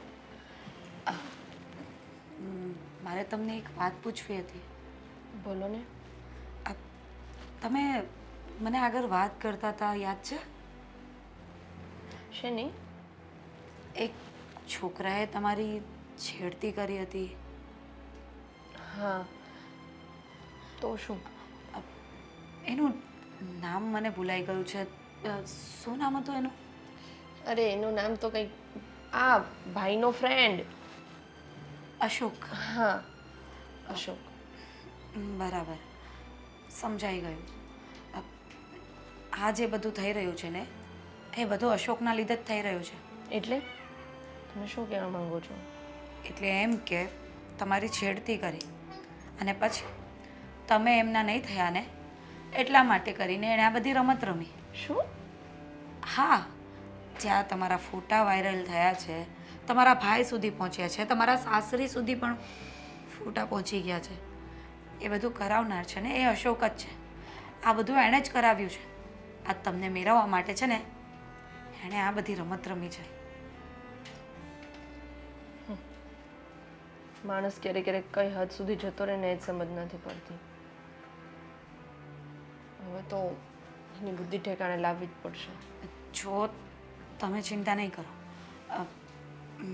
મારે તમને એક વાત પૂછવી હતી. બોલો ને. તમે મને આગળ વાત કરતા હતા, યાદ છે? શેની? એક છોકરાએ તમારી છેડતી કરી હતી. હા, તો શું? એનું નામ મને ભૂલાઈ ગયું છે. શું નામ હતું એનું? અરે એનું નામ તો કંઈક, આ ભાઈનો ફ્રેન્ડ. અશોક. હા, અશોક. બરાબર, સમજાઈ ગયું. આ જે બધું થઈ રહ્યું છે ને એ બધું અશોકના લીધે જ થઈ રહ્યું છે. એટલે તમે શું કહેવા માંગો છો? એટલે એમ કે તમારી છેડતી કરી અને પછી તમે એમના નહીં થયા ને એટલા માટે કરીને એણે આ બધી રમત રમી. શું? હા, જ્યાં તમારા ફોટા વાયરલ થયા છે, તમારા ભાઈ સુધી પહોંચ્યા છે, તમારા સાસરી સુધી પણ ફોટા પહોંચી ગયા છે, એ બધું કરાવનાર છે ને એ અશોક જ છે. આ બધું એણે જ કરાવ્યું છે. આ તમને મેળવવા માટે છે ને એણે આ બધી રમત રમી છે. માણસ ક્યારેક ક્યારેક કઈ હદ સુધી જતો રહે ને એ જ સમજ નથી પડતી. હવે તો એની બુદ્ધિ ઠેકાણે લાવવી જ પડશે. જો તમે ચિંતા નહીં કરો,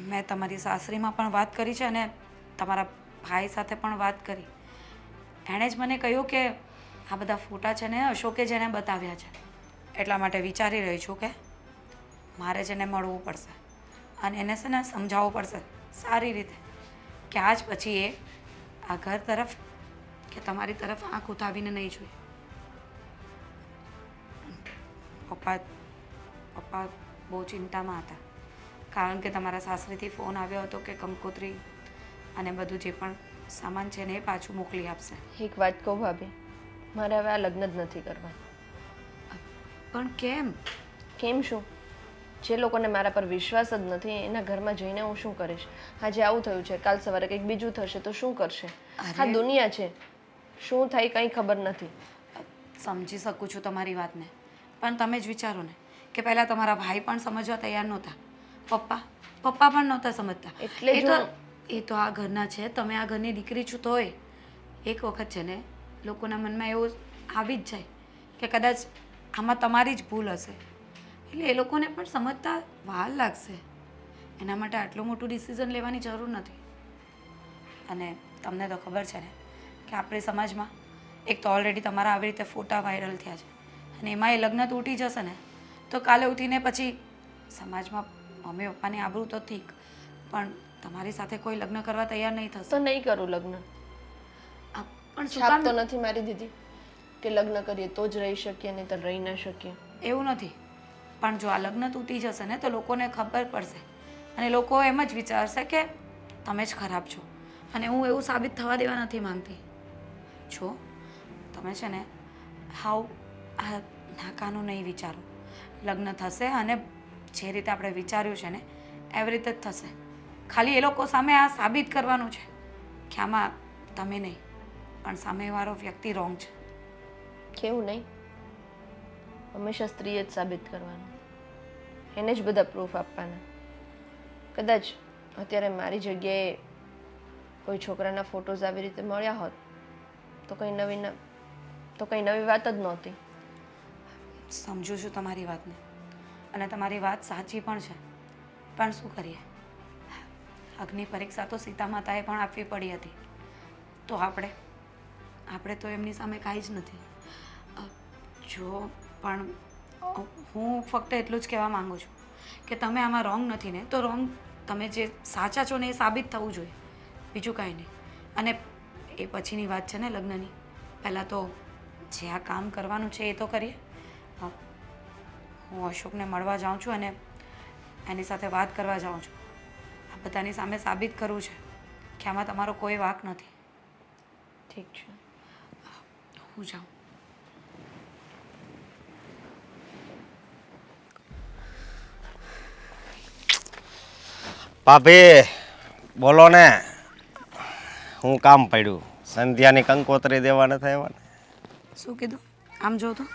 મેં તમારી સાસરીમાં પણ વાત કરી છે અને તમારા ભાઈ સાથે પણ વાત કરી. એણે જ મને કહ્યું કે આ બધા ફોટા છે ને અશોકે જેને બતાવ્યા છે, એટલા માટે વિચારી રહી છું કે મારે જેને મળવું પડશે અને એને છે ને સમજાવવું પડશે સારી રીતે કે આજ પછી એ આ ઘર તરફ કે તમારી તરફ આંખ ઉઠાવીને નહીં જોઈએ. પપ્પા બહુ ચિંતામાં હતા કારણ કે તમારા સાસરીથી ફોન આવ્યો હતો કે કંકોત્રી અને બધું જે પણ સામાન છે ને એ પાછું મોકલી આપશે. એક વાત કહું ભાભી, મારે હવે આ લગ્ન જ નથી કરવા. પણ કેમ? કેમ શું? જે લોકોને મારા પર વિશ્વાસ જ નથી એના ઘરમાં જઈને હું શું કરીશ? આજે આવું થયું છે, કાલ સવારે કંઈક બીજું થશે તો શું કરશે? આ દુનિયા છે, શું થાય કંઈ ખબર નથી. સમજી શકું છું તમારી વાતને, પણ તમે જ વિચારો ને કે પહેલાં તમારા ભાઈ પણ સમજવા તૈયાર નહોતા, પપ્પા પણ નહોતા સમજતા. એટલે એ તો આ ઘરના છે, તમે આ ઘરની દીકરી છો તોય એક વખત છે ને લોકોના મનમાં એવું આવી જ જાય કે કદાચ આમાં તમારી જ ભૂલ હશે, એટલે એ લોકોને પણ સમજતા વાર લાગશે. એના માટે આટલું મોટું ડિસિઝન લેવાની જરૂર નથી. અને તમને તો ખબર છે ને કે આપણી સમાજમાં એક તો ઓલરેડી તમારા આવી રીતે ફોટા વાયરલ થયા છે અને એમાં એ લગ્ન તૂટી જશે ને તો કાલે ઉઠીને પછી સમાજમાં મમ્મી પપ્પાની આબરૂ તો ઠીક, પણ તમારી સાથે કોઈ લગ્ન કરવા તૈયાર નહીં થશે. તો નહીં કરું લગ્ન. પણ શું છાપ કામ? તો નથી મારી દીદી કે લગ્ન કરીએ તો જ રહી શકીએ નહીં તો રહી ન શકીએ. એવું નથી, પણ જો આ લગ્ન તૂટી જશે ને તો લોકોને ખબર પડશે અને લોકો એમ જ વિચારશે કે તમે જ ખરાબ છો અને હું એવું સાબિત થવા દેવા નથી માંગતી. જો તમે છે ને હાવ આ નાકાનું નહીં વિચારો. લગ્ન થશે અને જે રીતે આપણે વિચાર્યું છે ને એવી રીતે જ થશે. ખાલી એ લોકો સામે આ સાબિત કરવાનું છે કે આમાં તમે નહીં પણ સામેવાળો વ્યક્તિ રોંગ છે. કેવું નહીં? હંમેશા સ્ત્રીએ જ સાબિત કરવાનું, એને જ બધા પ્રૂફ આપવાના. કદાચ અત્યારે મારી જગ્યાએ કોઈ છોકરાના ફોટોઝ આવી રીતે મળ્યા હોત તો કંઈ નવી વાત જ નહોતી. સમજુ છું તમારી વાતને અને તમારી વાત સાચી પણ છે, પણ શું કરીએ, અગ્નિ પરીક્ષા તો સીતા માતાએ પણ આપવી પડી હતી, તો આપણે તો એમની સામે કાંઈ જ નથી. જો પણ હું ફક્ત એટલું જ કહેવા માંગુ છું કે તમે આમાં રોંગ નથી ને તો રોંગ તમે જે સાચા છો ને એ સાબિત થવું જોઈએ, બીજું કાંઈ નહીં. અને એ પછીની વાત છે ને લગ્નની, પહેલાં તો જે આ કામ કરવાનું છે એ તો કરીએ. હું અશોકને મળવા જાઉં છું અને એની સાથે વાત કરવા જાઉં છું. આ બધાની સામે સાબિત કરવું છે કે આમાં તમારો કોઈ વાંક નથી. ઠીક છે, હું જાઉં. ભાભી બોલો ને, હું કામ પડ્યું? સંધ્યાની કંકોત્રી દેવા નથી આવ્યા ને? શું કીધું? આમ જો તો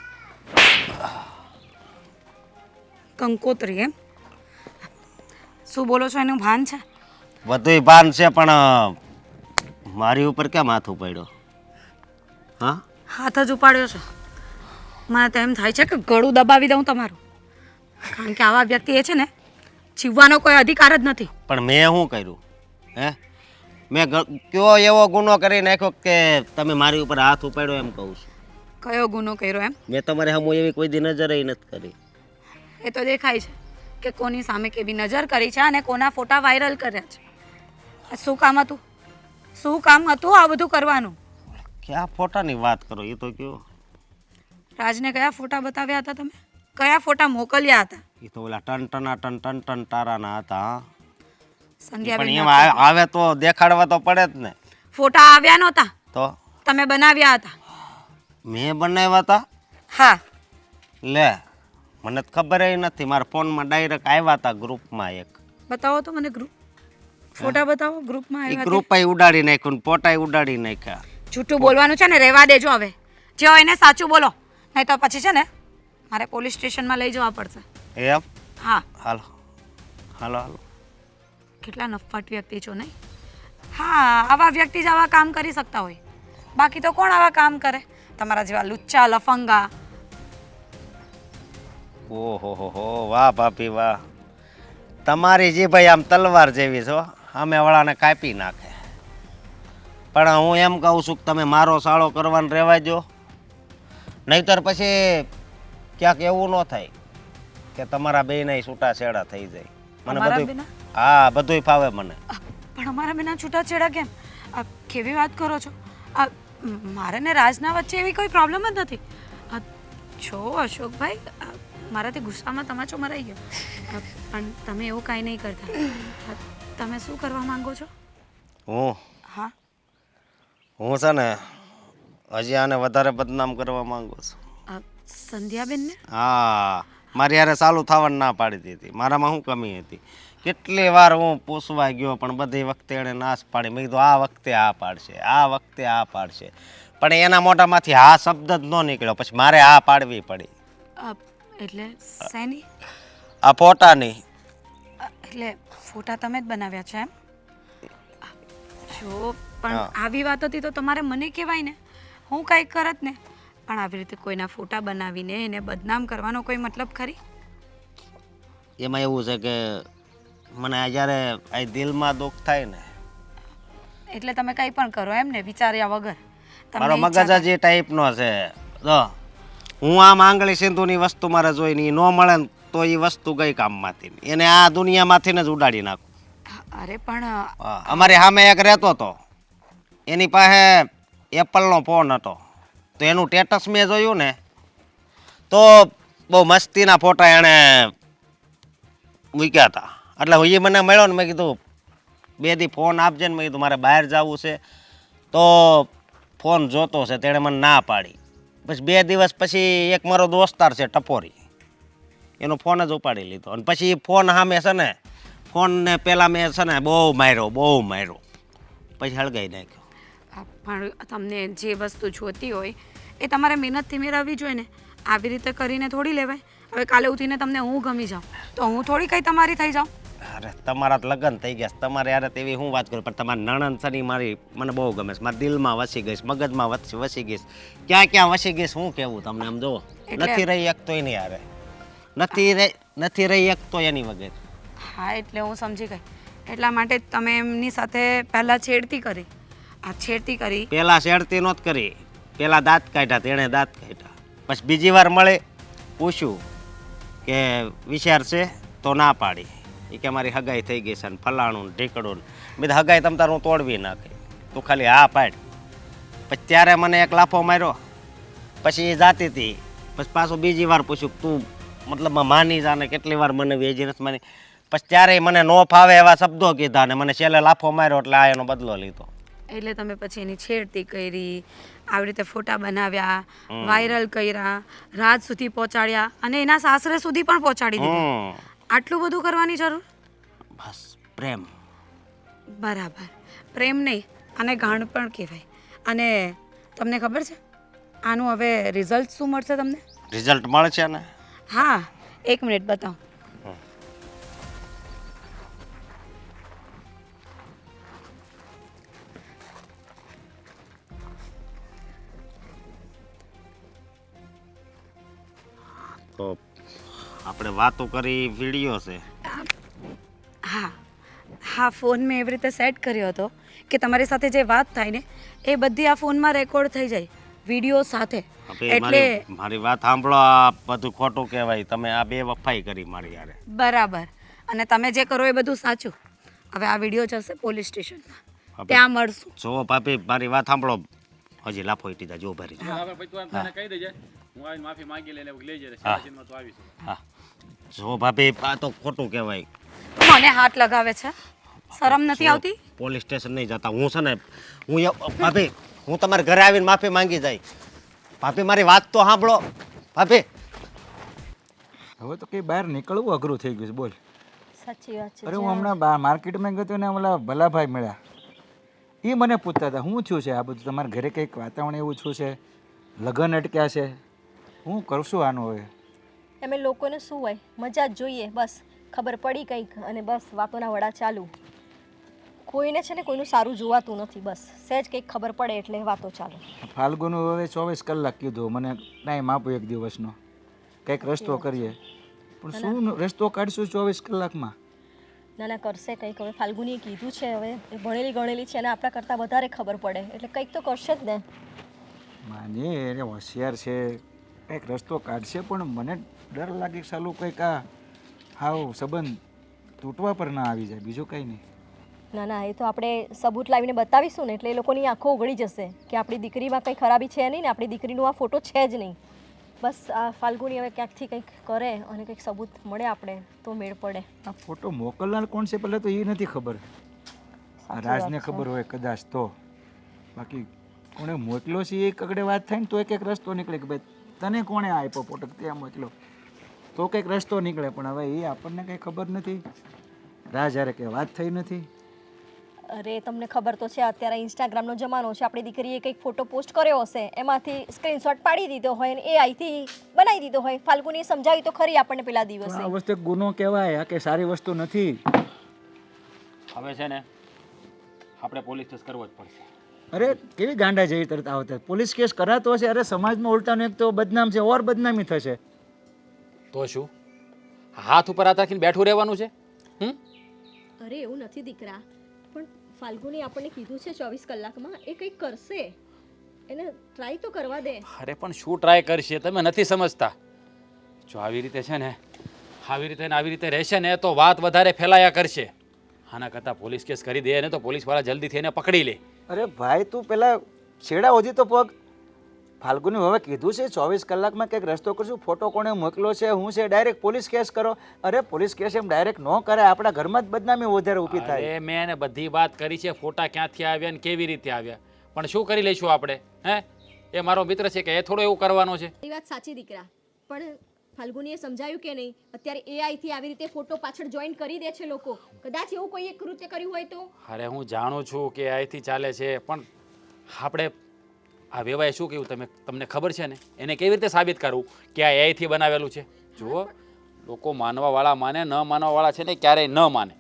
કંકોત્રી એમ શું બોલો છો? એનું ભાન છે? બધુંય ભાન છે પણ મારી ઉપર કેમ માથું પડ્યો? હા, હાથ જ ઉપાડ્યો છો. મને તો એમ થાય છે કે ગળું દબાવી દઉં તમારું, કારણ કે આવા વ્યક્તિ એ છે ને જીવવાનો કોઈ અધિકાર જ નથી. પણ મેં શું કર્યું? હે, મેં કયો એવો ગુનો કરી નાખ્યો કે તમે મારી ઉપર હાથ ઉપાડ્યો એમ કહું છું? કયો ગુનો કર્યો એમ? મેં તમારી સામે એવી કોઈ દી નજર નથી કરી. એ તો દેખાય છે કે કોની સામે કેવી નજર કરી છે અને કોના ફોટા વાયરલ કર્યા છે. આ શું કામ હતું? શું કામ હતું આ બધું કરવાનું? ક્યાં ફોટાની વાત કરો એ તો કયો? રાજને કયા ફોટા બતાવ્યા હતા તમે? કયા ફોટા મોકલ્યા હતા? એ તો ઓલા ટન ટન તારાના હતા. સંધ્યાબેન પણ એમાં આવે તો દેખાડવા તો પડે જ ને. ફોટા આવ્યા નહોતા, તો તમે બનાવ્યા હતા. મેં બનાવ્યા હતા? હા, લે, મને તો ખબર ય નથી. મારા ફોનમાં ડાયરેક્ટ આવ્યા હતા ગ્રુપમાં એક. બતાવો તો મને ગ્રુપ ફોટા બતાવો ગ્રુપમાં એ આવ્યા તે. ગ્રુપ ઉડાડી નાખ્યું ને ફોટા ઉડાડી નાખ્યા. જૂઠું બોલવાનું છે ને રહેવા દેજો હવે. જે હોય ને સાચું બોલો, નહીં તો પછી છે ને મારે પોલીસ સ્ટેશનમાં લઈ જવા પડશે. એમ? હા, હાલો હાલો હાલો. કેટલા નફાટ વ્યક્તિ છો નહીં? હા, આવા વ્યક્તિ જ આવા કામ કરી શકતા હોય, બાકી તો કોણ આવા કામ કરે? તમારા જેવા લુચ્ચા લફંગા. ઓહો હો, વાહ ભાભી વાહ. તમારી જે ભાઈ આમ તલવાર જેવી છો, સામે વાળાને કાપી નાખે. પણ હું એમ કહું છું કે તમે મારો સાળો કરવાનું રહેવા દો, નહીતર પછી ક્યાંક એવું ન થાય કે તમારા બેયના છૂટાછેડા થઈ જાય. મને અમારા બધું, બેના? હા બધુંય ફાવે મને. પણ અમારા બેના છૂટાછેડા કેમ? કેવી વાત કરો છો? મારે ને રાજના વચ્ચે એવી કોઈ પ્રોબ્લેમ જ નથી. જો અશોકભાઈ, મારાથી ગુસ્સામાં તમાચો મરાઈ ગયો. પણ તમે એવું કાંઈ નહીં કરતા. તમે શું કરવા માંગો છો? હું હા, હું છે ને હજી આને વધારે બદનામ કરવા માંગુ છું. સંધ્યાબેનને? હા, મારી યારે ચાલુ થવાની ના પાડી દીધી. મારામાં શું કમી હતી? કેટલી વાર હું પૂછવા ગયો પણ બધી વખતે એણે નાશ પાડી. મેં કીધું આ વખતે આ પાડશે, આ વખતે આ પાડશે, પણ એના મોઢામાંથી આ શબ્દ જ ન નીકળ્યો. પછી મારે આ પાડવી પડી. એટલે શેની? આ ફોટાની. એટલે ફોટા તમે જ બનાવ્યા છે એમ? જો પણ આવી વાત હતી તો તમારે મને કહેવાય ને, હું કાંઈક કરત ને. પણ આવી રીતે કોઈના ફોટા બનાવીને એને બદનામ કરવાનો કોઈ મતલબ ખરી? એમાં એવું છે કે મને જ્યારે આ દિલમાં દુઃખ થાય ને, એટલે તમે કંઈ પણ કરો એમ ને, વિચાર્યા વગર? મારો તમને મગજ જ એ ટાઈપનો છે. જો હું આમ આંગળી સિંધુની વસ્તુ મારે જોઈને ન મળે ને તો એ વસ્તુ ગઈ કામમાંથી, એને આ દુનિયામાંથી જ ઉડાડી નાખું. અરે પણ અમારી સામે એક રહેતો હતો, એની પાસે એપલનો ફોન હતો. તો એનું સ્ટેટસ મેં જોયું ને તો બહુ મસ્તીના ફોટા એણે મૂક્યા હતા. એટલે એ મને મળ્યો ને, મેં કીધું 2 દી ફોન આપજે ને. મેં કીધું મારે બહાર જવું છે તો ફોન જોતો છે. તેણે મને ના પાડી. પછી 2 દિવસ પછી એક મારો દોસ્તાર છે ટપોરી, એનો ફોન જ ઉપાડી લીધો. અને પછી ફોન સામે છે ને, ફોનને પહેલાં મેં છે ને બહુ માર્યો, પછી હળગાઈ નાખ્યો. પણ તમને જે વસ્તુ જોતી હોય એ તમારે મહેનતથી મેળવવી જોઈએ ને. આવી રીતે કરીને થોડી લેવાય. હવે કાલે ઉઠીને તમને હું ગમી જાઉં તો હું થોડી કંઈ તમારી થઈ જાઉં? અરે તમારા તો લગ્ન થઈ ગયા છે, તમારે યાર તેવી હું વાત કરું. પણ તમારી નણંદ સની મારી મને બહુ ગમે છે. મારા દિલમાં વસી ગઈશ, મગજમાં વસી ગઈશ, ક્યાં ક્યાં વસી ગઈશ હું કેવું તમને. આમ જુઓ, નથી રહી એક તો એની યારે, નથી રહી એક તો એની વગર. હા, એટલે હું સમજી ગઈ. એટલા માટે તમે એમની સાથે પહેલાં છેડતી કરી. આ છેડતી કરી. પહેલાં શેડતી નહોત કરી, પહેલાં દાંત કાઢ્યા, તેણે દાંત કાઢ્યા. પછી બીજી વાર મળે, પૂછ્યું કે વિચાર છે તો ના પાડી. એ કે મારી હગાઈ થઈ ગઈ છે ને ફલાણું ઢીકડું. મેં હગાઈ તમ તાર હું તોડવી નાખી, તું ખાલી હા પાડ. પછી ત્યારે મને એક લાફો માર્યો. પછી એ જાતી હતી. પછી પાછું બીજી વાર પૂછ્યું તું મતલબમાં માની જાને, કેટલી વાર મને વેજી નથી માની. પછી ત્યારે મને ન ફાવે એવા શબ્દો કીધા અને મને છેલ્લે લાફો માર્યો. એટલે આ એનો બદલો લીધો. એટલે તમે પછી એની છેડતી કરી, આવી રીતે ફોટા બનાવ્યા, વાયરલ કર્યા, રાત સુધી પહોંચાડ્યા અને એના સાસરે સુધી પણ પહોંચાડી દીધા. આટલું બધું કરવાની જરૂર? બસ પ્રેમ. બરાબર, પ્રેમ નહીં, આને ગાંડ પણ કહેવાય. અને તમને ખબર છે આનું હવે રિઝલ્ટ શું મળશે તમને? રિઝલ્ટ મળશે ને? હા, 1 મિનિટ બતાવો. તો આપણે વાતો કરી, વિડીયો છે. હા હા, ફોન મેં એવી રીતે સેટ કર્યો હતો કે તમારી સાથે જે વાત થાય ને એ બધી આ ફોનમાં રેકોર્ડ થઈ જાય વિડીયો સાથે. એટલે મારી વાત સાંભળો, આ બધું ખોટું કહેવાય. તમે આ બે વફાઈ કરી મારી યારે. બરાબર, અને તમે જે કરો એ બધું સાચું. હવે આ વિડીયો જશે પોલીસ સ્ટેશનમાં, ત્યાં મળશું. જો ભાભી મારી વાત સાંભળો, હજી લાફો ઈટી જા, જો ભરી કહી દેજે, હું આવીને માફી માંગી લઈને લઈ જઈશ. સ્ટેશનમાં તો આવીશ. હા જો ભાભી, આ તો ખોટું કહેવાય. મને હાથ લગાવે છે. શરમ નથી આવતી? પોલીસ સ્ટેશન નહીં જતા હું છે ને ભાભી હું તમારા ઘરે આવીને માફી માંગી જાય. ભાભી મારી વાત તો સાંભળો ભાભી. હવે તો કંઈ બહાર નીકળવું અઘરું થઈ ગયું છે બોલ. સાચી વાત છે. અરે હું હમણાં માર્કેટમાં ગયો હતો ને ઓલા ભલાભાઈ મળ્યા. એ મને પૂછતા હતા શું થયું છે આ બધું, તમારા ઘરે કંઈક વાતાવરણ એવું થયું છે, લગ્ન અટક્યા છે, હું કરશું આનું હવે? એમે લોકોને શું હોય, મજા જ જોઈએ, બસ ખબર પડી કંઈક અને બસ વાતોના વડા ચાલુ. કોઈને છે ને કોઈનું સારું જોવાતું નથી, બસ સહેજ કંઈક ખબર પડે એટલે વાતો ચાલુ. ફાલ્ગુનું હવે 24 કલાક કીધું મને, ટાઈમ આપો એક દિવસનો, કંઈક રસ્તો કરીએ. પણ શું રસ્તો કાઢશું 24 કલાકમાં? ના ના કરશે કંઈક. હવે ફાલ્ગુનીએ કીધું છે, હવે એ ભણેલી ગણેલી છે અને આપણા કરતાં વધારે ખબર પડે એટલે કંઈક તો કરશે જ ને. માની એને હોશિયાર છે, કંઈક રસ્તો કાઢશે, પણ મને ડર લાગે કે સાલું કંઈક આ હાવ સંબંધ તૂટવા પર ના આવી જાય, બીજું કંઈ નહીં. ના ના, એ તો આપણે સબૂત લાવીને બતાવીશું ને એટલે એ લોકોની આંખો ઉઘડી જશે કે આપણી દીકરીમાં કંઈ ખરાબી છે નહીં ને આપણી દીકરીનો આ ફોટો છે જ નહીં. બસ આ ફાલ્ગુની હવે ક્યાંકથી કંઈક કરે અને કંઈક સબૂત મળે આપણે તો મેળ પડે. આ ફોટો મોકલનાર કોણ છે પહેલાં તો એ નથી ખબર. આ રાજને ખબર હોય કદાચ તો, બાકી કોણે મોકલ્યો છે એ કગડે વાત થાય ને તો એક રસ્તો નીકળે કે ભાઈ તને કોણે આપ્યો ફોટો, ત્યાં મોકલ્યો તો કંઈક રસ્તો નીકળે. પણ હવે એ આપણને કંઈ ખબર નથી, રાજ હારે કંઈ વાત થઈ નથી. અરે તમને ખબર તો છે અત્યારે ઇન્સ્ટાગ્રામનો જમાનો છે, આપણી દીકરીએ કંઈક ફોટો પોસ્ટ કર્યો હશે, એમાંથી સ્ક્રીનશોટ પાડી દીધો હોય અને એ આઈથી બનાવી દીધો હોય. ફાલ્ગુનીએ સમજાવી તો ખરી આપણને પેલા દિવસે. આ વસ્તુ એક ગુનો કહેવાય, આ કે સારી વસ્તુ નથી. હવે છે ને આપણે પોલીસ કેસ કરવો જ પડશે. અરે કેવી ગાંડા જેવી તરત આવતા, પોલીસ કેસ કરાતો હશે, અરે સમાજમાં ઉલટાનું એક તો બદનામ છે, ઓર બદનામી થશે. તો શું હાથ ઉપર હાથ રાખીને બેઠું રહેવાનું છે? અરે એવું નથી દીકરા, પણ ફાલ્ગુની આપણને કીધું છે 24 કલાકમાં એ કંઈક કરશે, એને ટ્રાય તો કરવા દે. અરે પણ શું ટ્રાય કરશે, તમે નથી સમજતા. જો આવી રીતે છે ને આવી રીતે રહેશે ને તો વાત વધારે ફેલાયા કરશે. આના કરતાં પોલીસ કેસ કરી દે ને તો પોલીસવાળા જલ્દીથી એને પકડી લે. અરે ભાઈ તું પેલા છેડા હોધી તો પગ. ફાલ્ગુની હવે કીધું છે 24 કલાકમાં કંઈક રસ્તો કરશું, ફોટો કોણે મોકલ્યો છે હું છે, ડાયરેક્ટ પોલીસ કેસ કરો. અરે પોલીસ કેસ એમ ડાયરેક્ટ ન કરે, આપણા ઘરમાં જ બદનામી વધારે ઊભી થાય. અરે મેં એને બધી વાત કરી છે, ફોટા ક્યાંથી આવ્યા ને કેવી રીતે આવ્યા, પણ શું કરી લઈશું આપણે? હે, એ મારો મિત્ર છે કે એ થોડો એવું કરવાનો છે? એ વાત સાચી દીકરા, પણ ફાલ્ગુનીએ સમજાયું કે નહીં, અત્યારે AI થી આવી રીતે ફોટો પાછળ જોઈન કરી દે છે લોકો. કદાચ એવું કોઈ એક કૃત્ય કર્યું હોય તો? અરે હું જાણું છું કે અહીંથી ચાલે છે, પણ આપણે આ વેવાએ શું કહ્યું તમને ખબર છે ને, એને કેવી રીતે સાબિત કરવું કે આ અહીંથી બનાવેલું છે? જુઓ, લોકો માનવાવાળા માને, ન માનવાવાળા છે ને ક્યારેય ન માને.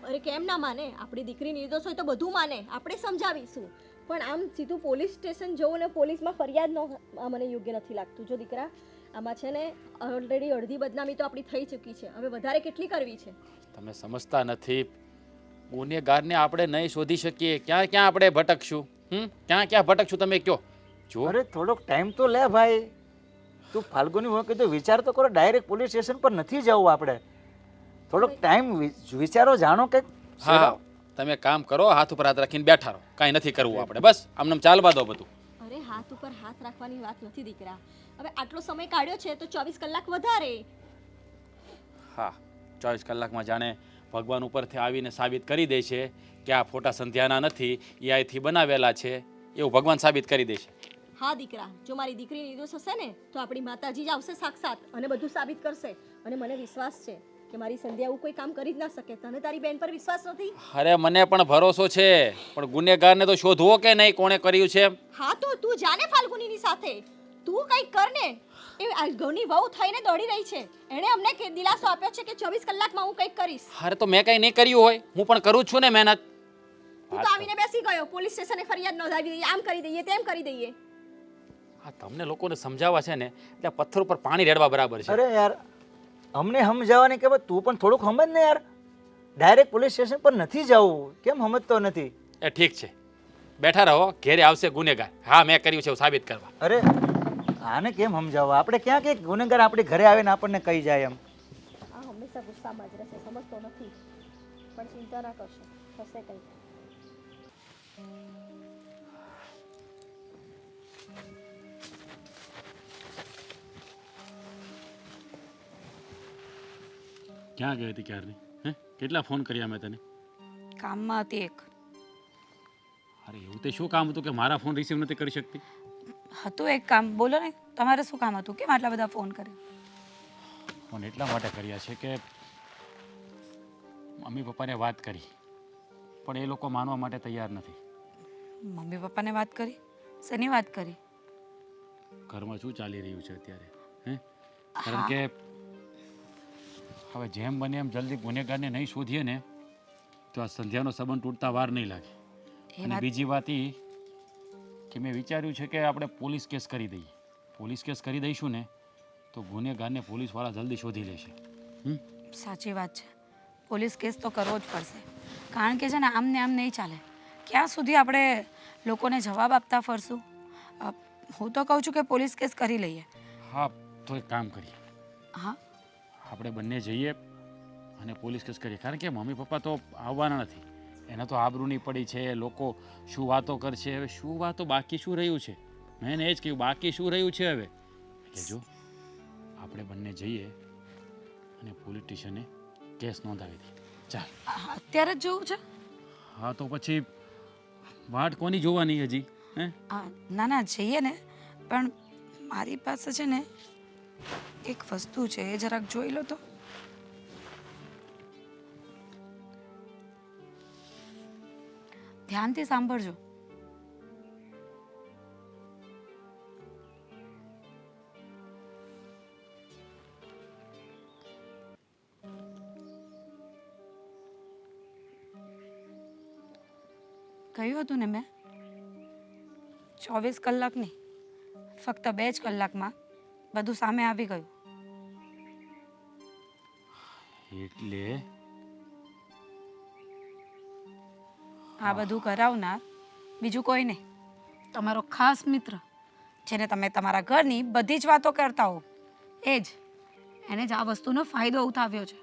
અરે કેમ ના માને, આપણી દીકરી નિર્દોષ હોય તો બધું માને, આપણે સમજાવીશું. પણ આમ સીધું પોલીસ સ્ટેશન જવું ને પોલીસમાં ફરિયાદ ન, આ મને યોગ્ય નથી લાગતું. જો દીકરા આમાં છે ને ઓલરેડી અડધી બદનામી તો આપણી થઈ ચૂકી છે, હવે વધારે કેટલી કરવી છે? તમે સમજતા નથી, ગુનેગારને આપણે નહીં શોધી શકીએ, ક્યાં ક્યાં આપણે ભટકશું? ક્યાં ક્યાં ભટકશું તમે કહો? જો અરે થોડોક ટાઈમ તો લે ભાઈ, તું ફાલ્ગુની હું કીધું વિચાર તો કરો, ડાયરેક્ટ પોલીસ સ્ટેશન પર નથી જવું આપણે, થોડોક ટાઈમ વિચારો, જાણો કંઈક. હા, તમે કામ કરો, હાથ ઉપર હાથ રાખીને બેઠા રહો, કાંઈ નથી કરવું આપણે, બસ આમને ચાલવા દો બધું. અરે હાથ ઉપર હાથ રાખવાની વાત નથી દીકરા, હવે આટલો સમય કાઢ્યો છે તો 24 કલાક વધારે. હા, 24 કલાકમાં જાણે ભગવાન ઉપરથી આવીને સાબિત કરી દે છે કે આ ફોટા સંધ્યાના નથી, એ અહીંથી બનાવેલા છે, એવું ભગવાન સાબિત કરી દે છે. હા દીકરા, જો મારી દીકરી નિર્દોષ હશે ને તો આપણી માતાજી જ આવશે સાક્ષાત અને બધું સાબિત કરશે. અને મને વિશ્વાસ છે કે મારી સંધ્યા એવું કોઈ કામ કરી જ ના શકે. તને તારી બેન પર વિશ્વાસ નથી? અરે મને પણ ભરોસો છે, પણ ગુનેગારને તો શોધવો કે નહીં કોણે કર્યું છે. હા તો તું જાને ફાલ્ગુનીની સાથે, તું કંઈક કર ને. એ આ ઘરની વહુ થઈને દોડી રહી છે, એણે અમને કે દિલાસો આપ્યો છે કે 24 કલાકમાં હું કંઈક કરીશ. અરે તો મેં કંઈ નહીં કર્યું હોય, હું પણ કરું જ છું ને મહેનત. તું તો આવીને બેસી ગયો, પોલીસ સ્ટેશને ફરિયાદ નોંધાવી દઈએ, આમ કરી દઈએ, તેમ કરી દઈએ. હા, તમને લોકોને સમજાવવા છે ને એટલે પથ્થર ઉપર પાણી રેડવા બરાબર છે. અરે યાર અમને સમજાવવાની કે તું પણ થોડુંક સમજ ને યાર, ડાયરેક્ટ પોલીસ સ્ટેશન પર નથી જવું, કેમ સમજતો નથી? એ ઠીક છે, બેઠા રહો, ઘેરે આવશે ગુનેગાર, હા મેં કર્યું છે એવું સાબિત કરવા. અરે આને કેમ સમજાવવા, આપણે ક્યાં કંઈક ગુનેગાર આપણી ઘરે આવીને આપણને કહી જાય એમ? આ હંમેશા ગુસ્સામાં જ રહેશે, સમજતો નથી. પણ ચિંતા ના કરશો, થશે કંઈક. ક્યાં ગઈ હતી ક્યારની? હે, કેટલા ફોન કર્યા મેં તને? કામમાં હતી એક. અરે એવું તે શું કામ હતું કે મારા ફોન રિસીવ નથી કરી શકતી? હતું એક કામ, બોલો ને તમારે શું કામ હતું? કેમ આટલા બધા ફોન કર્યા? ફોન એટલા માટે કર્યા છે કે મમ્મી પપ્પાને વાત કરી, પણ એ લોકો માનવા માટે તૈયાર નથી. મમ્મી પપ્પાને વાત કરી? શેની વાત કરી? ઘરમાં શું ચાલી રહ્યું છે અત્યારે? કારણ કે હવે જેમ બને એમ જલ્દી ગુનેગારને નહીં શોધીએ ને તો આ સંધ્યાનો સંબંધ તૂટતા વાર નહીં લાગે. અને બીજી વાત એ કે મેં વિચાર્યું છે કે આપણે પોલીસ કેસ કરી દઈએ. પોલીસ કેસ કરી દઈશું ને તો ગુનેગારને પોલીસવાળા જલ્દી શોધી લેશે. સાચી વાત છે, પોલીસ કેસ તો કરવો જ પડશે. કારણ કે છે ને આમને આમ નહીં ચાલે. ક્યાં સુધી આપણે લોકોને જવાબ આપતા ફરશું? હું તો કહું છું કે પોલીસ કેસ કરી લઈએ. હા, તો એક કામ કરીએ, હા, આપણે બંને જઈએ અને પોલીસ કેસ કરીએ. કારણ કે મમ્મી પપ્પા તો આવવાના નથી, એને તો આબરૂની પડી છે. લોકો શું વાતો કરશે? હવે શું વાતો, બાકી શું રહ્યું છે? મેં એને એ જ કહ્યું, બાકી શું રહ્યું છે હવે? એટલે જો આપણે બંને જઈએ અને પોલીસ સ્ટેશને કેસ નોંધાવી દઈએ. ચાલ. અત્યારે જ જોવું છે? હા, તો પછી વાટ કોની જોવાની હજી? ના ના, જઈએ ને, પણ મારી પાસે છે ને એક વસ્તુ છે, એ જરાક જોઈ લો તો. ધ્યાનથી સાંભળજો. કહ્યું હતું ને મેં, 24 કલાક નહીં, ફક્ત 2 જ કલાકમાં બધું સામે આવી ગયું. એટલે આ બધું કરાવનાર બીજું કોઈ નહીં, તમારો ખાસ મિત્ર, જેને તમે તમારા ઘરની બધી જ વાતો કરતા હો, એ જ, એને જ આ વસ્તુનો ફાયદો ઉઠાવ્યો છે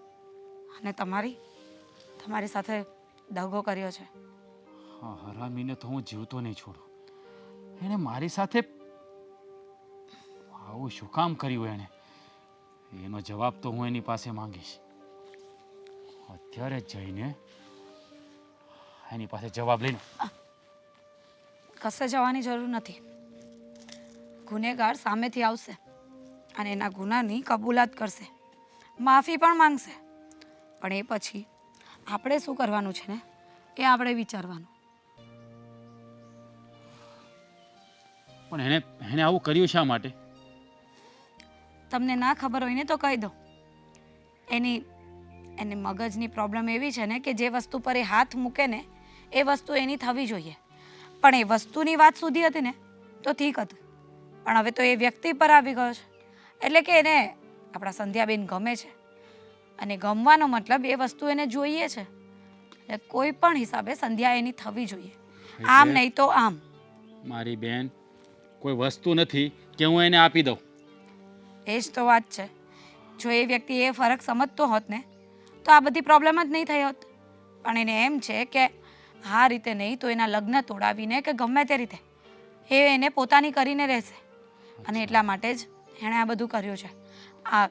અને તમારી સાથે દગો કર્યો છે. હા, હરામીને તો હું જીવતો નહીં છોડું. એને મારી સાથે આવું શું કામ કર્યું? એણે એનો જવાબ તો હું એની પાસે માંગીશ. અત્યારે જ જઈને એની પાસે જવાબ લઈને. કશે જવાની જરૂર નથી. ગુનેગાર સામેથી આવશે અને એના ગુનાની કબૂલાત કરશે, માફી પણ માંગશે. પણ એ પછી આપણે શું કરવાનું છે ને, એ આપણે વિચારવાનું. પણ એને આવું કર્યું શા માટે? તમને ના ખબર હોય ને તો કહી દો. એની મગજની પ્રોબ્લેમ એવી છે ને કે જે વસ્તુ પર એ હાથ મૂકે ને એ વસ્તુ એની થવી જોઈએ. પણ એ વસ્તુની વાત સુધી હતી ને તો ઠીક હતું, પણ હવે તો એ વ્યક્તિ પર આવી ગયો છે. એટલે કે એને આપણા સંધ્યાબેન ગમે છે અને ગમવાનો મતલબ એ વસ્તુ એને જોઈએ છે. એટલે કોઈ પણ હિસાબે સંધ્યા એની થવી જોઈએ, આમ નહીં તો આમ. મારી બેન કોઈ વસ્તુ નથી કે હું એને આપી દઉં. એ જ તો વાત છે. જો એ વ્યક્તિ એ ફરક સમજતો હોત ને તો આ બધી પ્રોબ્લેમ જ નહીં થઈ હોત. પણ એને એમ છે કે આ રીતે નહીં તો એના લગ્ન તોડાવીને કે ગમે તે રીતે એ એને પોતાની કરીને રહેશે, અને એટલા માટે જ એણે આ બધું કર્યું છે. આ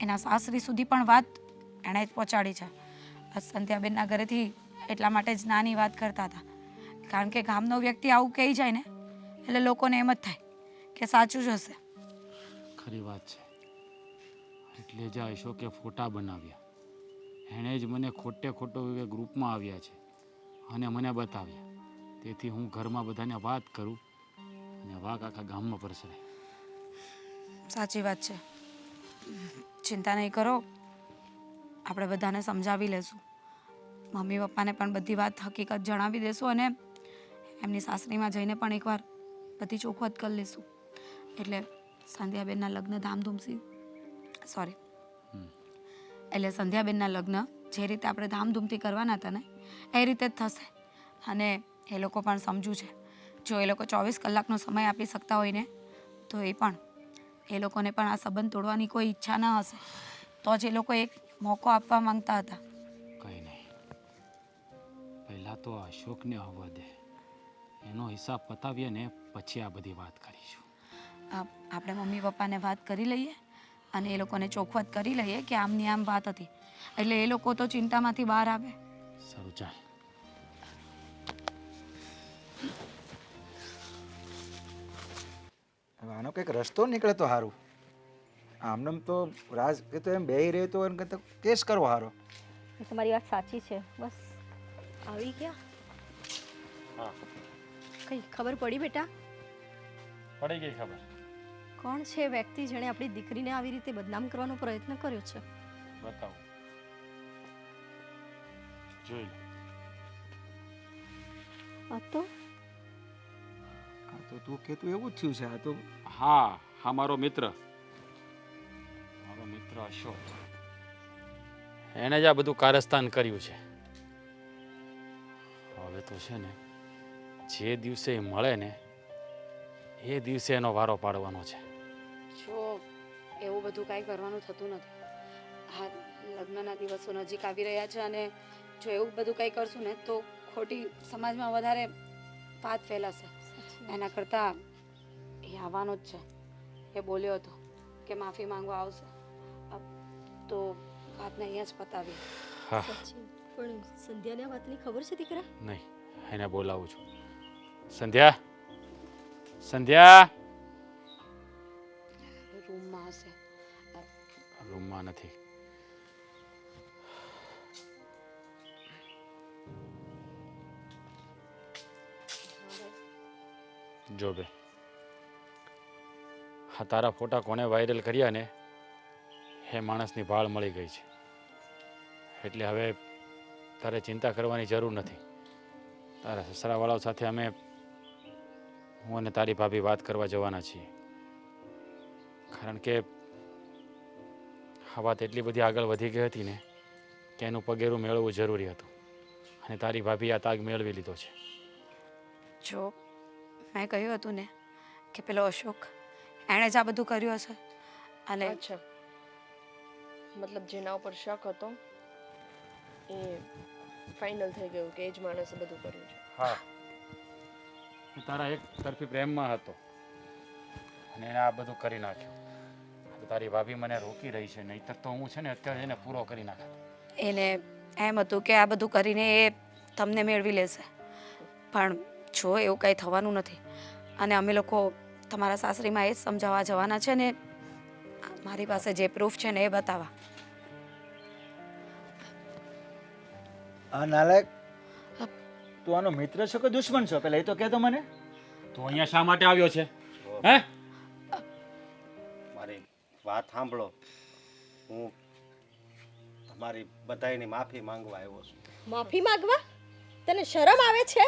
એના સાસરી સુધી પણ વાત એણે જ પહોંચાડી છે. સંધ્યાબેનના ઘરેથી એટલા માટે જ નાની વાત કરતા હતા, કારણ કે ગામનો વ્યક્તિ આવું કહી જાય ને એટલે લોકોને એમ જ થાય કે સાચું જ હશે. ખરી વાત છે. એટલે જ અશોકે ફોટા બનાવ્યા, એણે જ મને ખોટો ગ્રુપમાં આવ્યા છે અને મને બતાવ્યા. તેથી હું ઘરમાં બધાને વાત કરું અને વાઘ આખા ગામમાં પ્રસરે. સાચી વાત છે. ચિંતા નહીં કરો, આપણે બધાને સમજાવી લેશું. મમ્મી પપ્પાને પણ બધી વાત હકીકત જણાવી દેશું અને એમની સાસરીમાં જઈને પણ એકવાર બધી ચોખવટ કરી લઈશું. એટલે સંધ્યાબેનના લગ્ન સંધ્યાબેનના લગ્ન જે રીતે આપણે ધામધૂમથી કરવાના હતા ને એ રીતે જ થશે. અને એ લોકો પણ સમજુ છે. જો એ લોકો 24 કલાકનો સમય આપી શકતા હોય ને તો એ લોકોને પણ આ સંબંધ તોડવાની કોઈ ઈચ્છા ન હશે, તો જ એ લોકો એક મોકો આપવા માંગતા હતા. કંઈ નહીં, પહેલાં તો અશોકને આવવા દે, એનો હિસાબ પતાવીએ ને પછી આ બધી વાત કરીશું. આપણે મમ્મી પપ્પાને વાત કરી લઈએ અને એ લોકોને ચોખવટ કરી લઈએ કે આમની આમ વાત હતી, એટલે એ લોકો તો ચિંતામાંથી બહાર આવે. સારું, ચાલ. આનો કંઈક રસ્તો નીકળે તો સારું. આમનેમ તો રાજ કે તો એમ બેહી રહે તો એને કરતાં કેસ કરવો સારો. એ તમારી વાત સાચી છે. બસ આવી ગયા. હા કઈ ખબર પડી બેટા? પડી ગઈ ખબર. કોણ છે વ્યક્તિ જેણે આપણી દીકરીને આવી રીતે બદનામ કરવાનો પ્રયત્ન કર્યો છે? બતાવો, જોઈ લો. આ તો આ તો તું કહેતું એવું જ થયું છે. આ તો હા હા, મારો મિત્ર અશોક, એણે જ આ બધું કારસ્તાન કર્યું છે. હવે તો છે ને, જે દિવસે એ મળે ને એ દિવસે એનો વારો પાડવાનો છે. જો એવું બધું કાંઈ કરવાનું થતું નથી. હા, લગ્નના દિવસો નજીક આવી રહ્યા છે અને જો એવું બધું કંઈ કરશું ને તો ખોટી સમાજમાં વધારે વાત ફેલાશે. એના કરતાં એ આવવાનો જ છે. એ બોલ્યો હતો કે માફી માંગવા આવશે. તો વાતને અહીંયા જ પતાવી. હા, સાચી. પણ સંધ્યાને આ વાતની ખબર છે દીકરા? નહીં, એને બોલાવું છું. સંધ્યા, સંધ્યા. રૂમમાં હશે. રૂમમાં નથી. જો બે, હા, તારા ફોટા કોને વાયરલ કર્યા ને એ માણસની ભાળ મળી ગઈ છે. એટલે હવે તારે ચિંતા કરવાની જરૂર નથી. તારા સસરાવાળાઓ સાથે અમે, હું અને તારી ભાભી વાત કરવા જવાના છીએ. કારણ કે આ વાત એટલી બધી આગળ વધી ગઈ હતી ને કે એનું પગેરું મેળવવું જરૂરી હતું. અને તારી ભાભી આ તાગ મેળવી લીધો છે. જો મેં કહ્યું હતું ને કે પેલો અશોક, એણે જ આ બધું કર્યું હશે. અને અચ્છા, મતલબ જેના ઉપર શક હતો એ ફાઇનલ થઈ ગયું કે એ જ માણસે બધું કર્યું છે. હા, હું તારા એક તરફી પ્રેમમાં હતો અને એને આ બધું કરી નાખ્યું. તો તારી ભાભી મને રોકી રહી છે, નહીંતર તો હું છે ને અત્યારે એને પૂરો કરી નાખત. એને એમ હતું કે આ બધું કરીને એ તમને મેળવી લેશે. પણ જો એવું કંઈ થવાનું નથી. અને અમે લોકો તમારા સાસરીમાં એ જ સમજાવવા જવાના છે ને મારી પાસે જે પ્રૂફ છે ને એ બતાવવા. આ નાલાયક, તું આનો મિત્ર છો કે દુશ્મન છો? પેલા એ તો કહેતો મને. તો અહીંયા શા માટે આવ્યો છે? હે? મારી વાત સાંભળો. હું તમારી બધાયની માફી માંગવા આવ્યો છું. માફી માંગવા? તને શરમ આવે છે?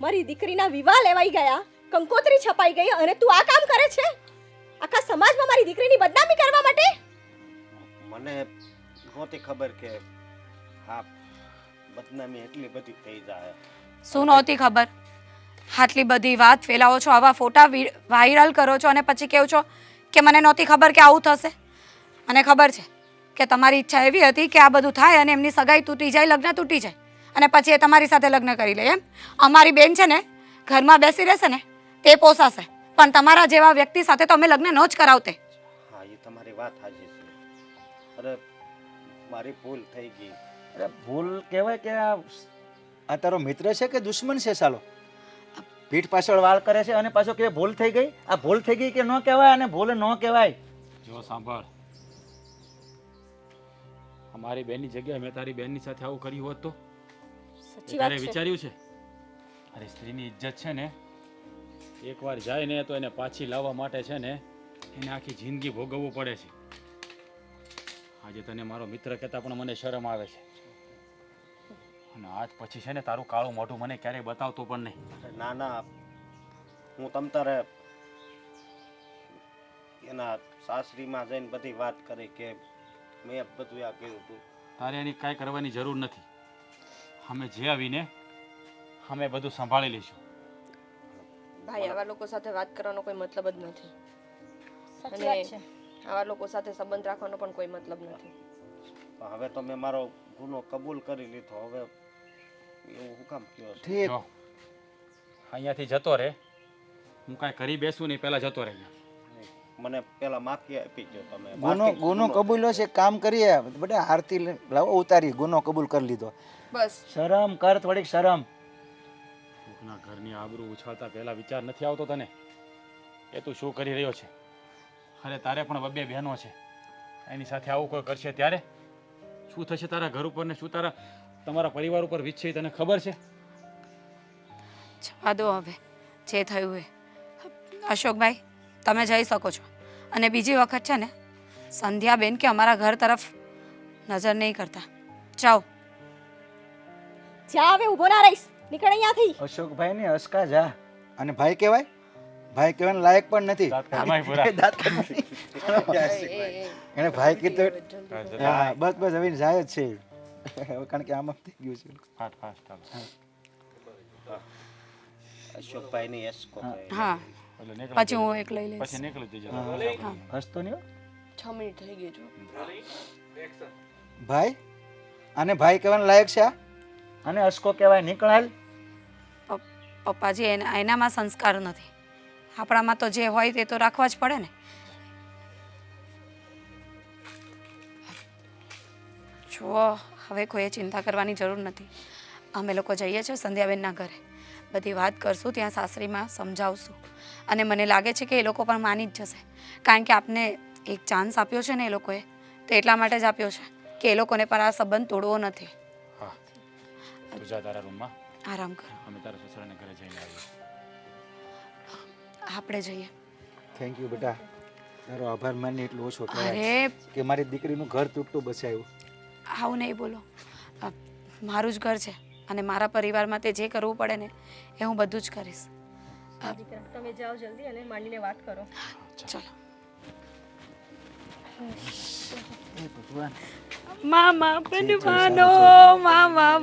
મારી દીકરીના વિવાહ લેવાઈ ગયા, કંકોત્રી છપાઈ ગઈ અને તું આ કામ કરે છે? આખા સમાજમાં મારી દીકરીની બદનામી કરવા માટે? મને નહોતી ખબર કે હા બદનામી એટલી બધી થઈ જાય. શું નહોતી ખબર? આટલી બધી વાત ફેલાવો છો, આવા ફોટા વાયરલ કરો છો અને પછી કહો છો કે મને નહોતી ખબર કે આવું થશે. મને ખબર છે કે તમારી ઈચ્છા એવી હતી કે આ બધું થાય અને એમની સગાઈ તૂટી જાય, લગ્ન તૂટી જાય અને પછી એ તમારી સાથે લગ્ન કરી લે. એમ અમારી બેન છે ને ઘરમાં બેસી રહેશે ને તે પોસાશે, પણ તમારા જેવા વ્યક્તિ સાથે તો અમે લગ્ન ન જ કરાવતે. હા, એ તમારી વાત સાચી છે. અરે મારી ભૂલ થઈ ગઈ. અરે ભૂલ કહેવાય કે આ તારો મિત્ર છે કે દુશ્મન છે? સાલો પીઠ પાછળ વાળ કરે છે અને પાછો કે ભૂલ થઈ ગઈ. આ ભૂલ થઈ ગઈ કે ન કહેવાય અને ભૂલ ન કહેવાય. જો સાંભળ, અમારી બેનની જગ્યાએ મેં તારી બેનની સાથે આવું કર્યું હોત તો સાચી તારે વાત છે. વિચાર્યું છે? અરે સ્ત્રીની ઇજ્જત છે ને એકવાર જાય ને તો એને પાછી લાવવા માટે છે ને એને આખી જિંદગી ભોગવવું પડે છે. આજે તને મારો મિત્ર કહેતા પણ મને શરમ આવે છે. અને આજ પછી છે ને તારું કાળું મોઢું મને ક્યારેય બતાવતો પણ નહીં. અરે ના ના, હું તમ તારે એના સાસરીમાં જઈને બધી વાત કરી કે મેં બધું આ કર્યું હતું. તારે એની કાંઈ કરવાની જરૂર નથી. અમે જે આવીને અમે બધું સંભાળી લઈશું. ભાઈ, આવા લોકો સાથે વાત કરવાનો કોઈ મતલબ જ નથી. સાચી વાત છે. આવા લોકો સાથે સંબંધ રાખવાનો પણ કોઈ મતલબ નથી. પણ હવે તો મેં મારો ગુનો કબૂલ કરી લીધો. હવે એવું હું કામ કહો છો? ઠીક. જો અહીંયાથી જતો રહે, હું કાંઈ કરી બેસું નહીં, પહેલાં જતો રહે. મને પેલા માફી આપી દો તમે. ગુનો કબૂલ્યો છે. કામ કરીએ બધા આરતી લાવો ઉતારી. ગુનો કબૂલ કરી લીધો. બસ શરમ કર, થોડીક શરમ. કોકના ઘરની આબરૂ ઉછાળતા પહેલા વિચાર નથી આવતો તને? એ તું શું કરી રહ્યો છે? અરે તારે પણ બબ્બે બહેનો છે, એની સાથે આવું કોઈ કરશે ત્યારે શું થશે તારા ઘર ઉપર ને શું તમારા પરિવાર ઉપર વીતશે તને ખબર છે? જવા દો હવે, જે થયું એ. અશોકભાઈ, તમે જઈ શકો છો. અને બીજી વખત છે ને સંધ્યાબેન કે અમારા ઘર તરફ નજર નહીં કરતા. જાઓ. જ્યાં હવે ઊભો ના રહીશ, નીકળ અહીંયાથી. અશોકભાઈ ને અસકા જા. અને ભાઈ કહેવાય? ભાઈ કહેવાના લાયક પણ નથી. દાંત કાઢવાય પૂરા. દાંત કાઢવાય. એને ભાઈ કીધું. હા બસ બસ હવે જાય જ છે હવે, કારણ કે આમ થઈ ગયું છે. ફાટ ફાટ ચાલો. અશોકભાઈની એસ્કો હા, એટલે નીકળી પછી હું એક લઈ લઈશ. પછી નીકળી જજો. હસતો નહીં હો. 6 મિનિટ થઈ ગઈ જો. ભાઈ આને ભાઈ કહેવાના લાયક છે આ? અને અસકો કહેવાય? નીકળાલ. પપ્પાજી, એનામાં સંસ્કાર નથી. આપણામાં તો જે હોય તે તો રાખવા જ પડે ને. જુઓ, હવે કોઈએ ચિંતા કરવાની જરૂર નથી. અમે લોકો જઈએ છીએ સંધ્યાબેનના ઘરે, બધી વાત કરશું, ત્યાં સાસરીમાં સમજાવશું. અને મને લાગે છે કે એ લોકો પણ માની જ જશે, કારણ કે આપને એક ચાન્સ આપ્યો છે ને એ લોકોએ, તો એટલા માટે જ આપ્યો છે કે એ લોકોને પણ આ સંબંધ તોડવો નથી. હા, તું જા તારા રૂમમાં, આરામ કરો. અમે તારા સસરાને ઘરે જઈને આવીએ. આપણે જઈએ. થેન્ક યુ બેટા, તારો આભાર માનને એટલું ઓછો કહેવાય અરે કે મારી દીકરીનું ઘર તૂટતું બચાવ્યું. આવું નહીં બોલો. મારું જ ઘર છે અને મારા પરિવારમાં તે જે કરવું પડે ને એ હું બધું જ કરીશ. દીકરા, તમે જાઓ જલ્દી અને માંડીને વાત કરો. ચલો. હે ભગવાન. મામા બનવાનો, મામા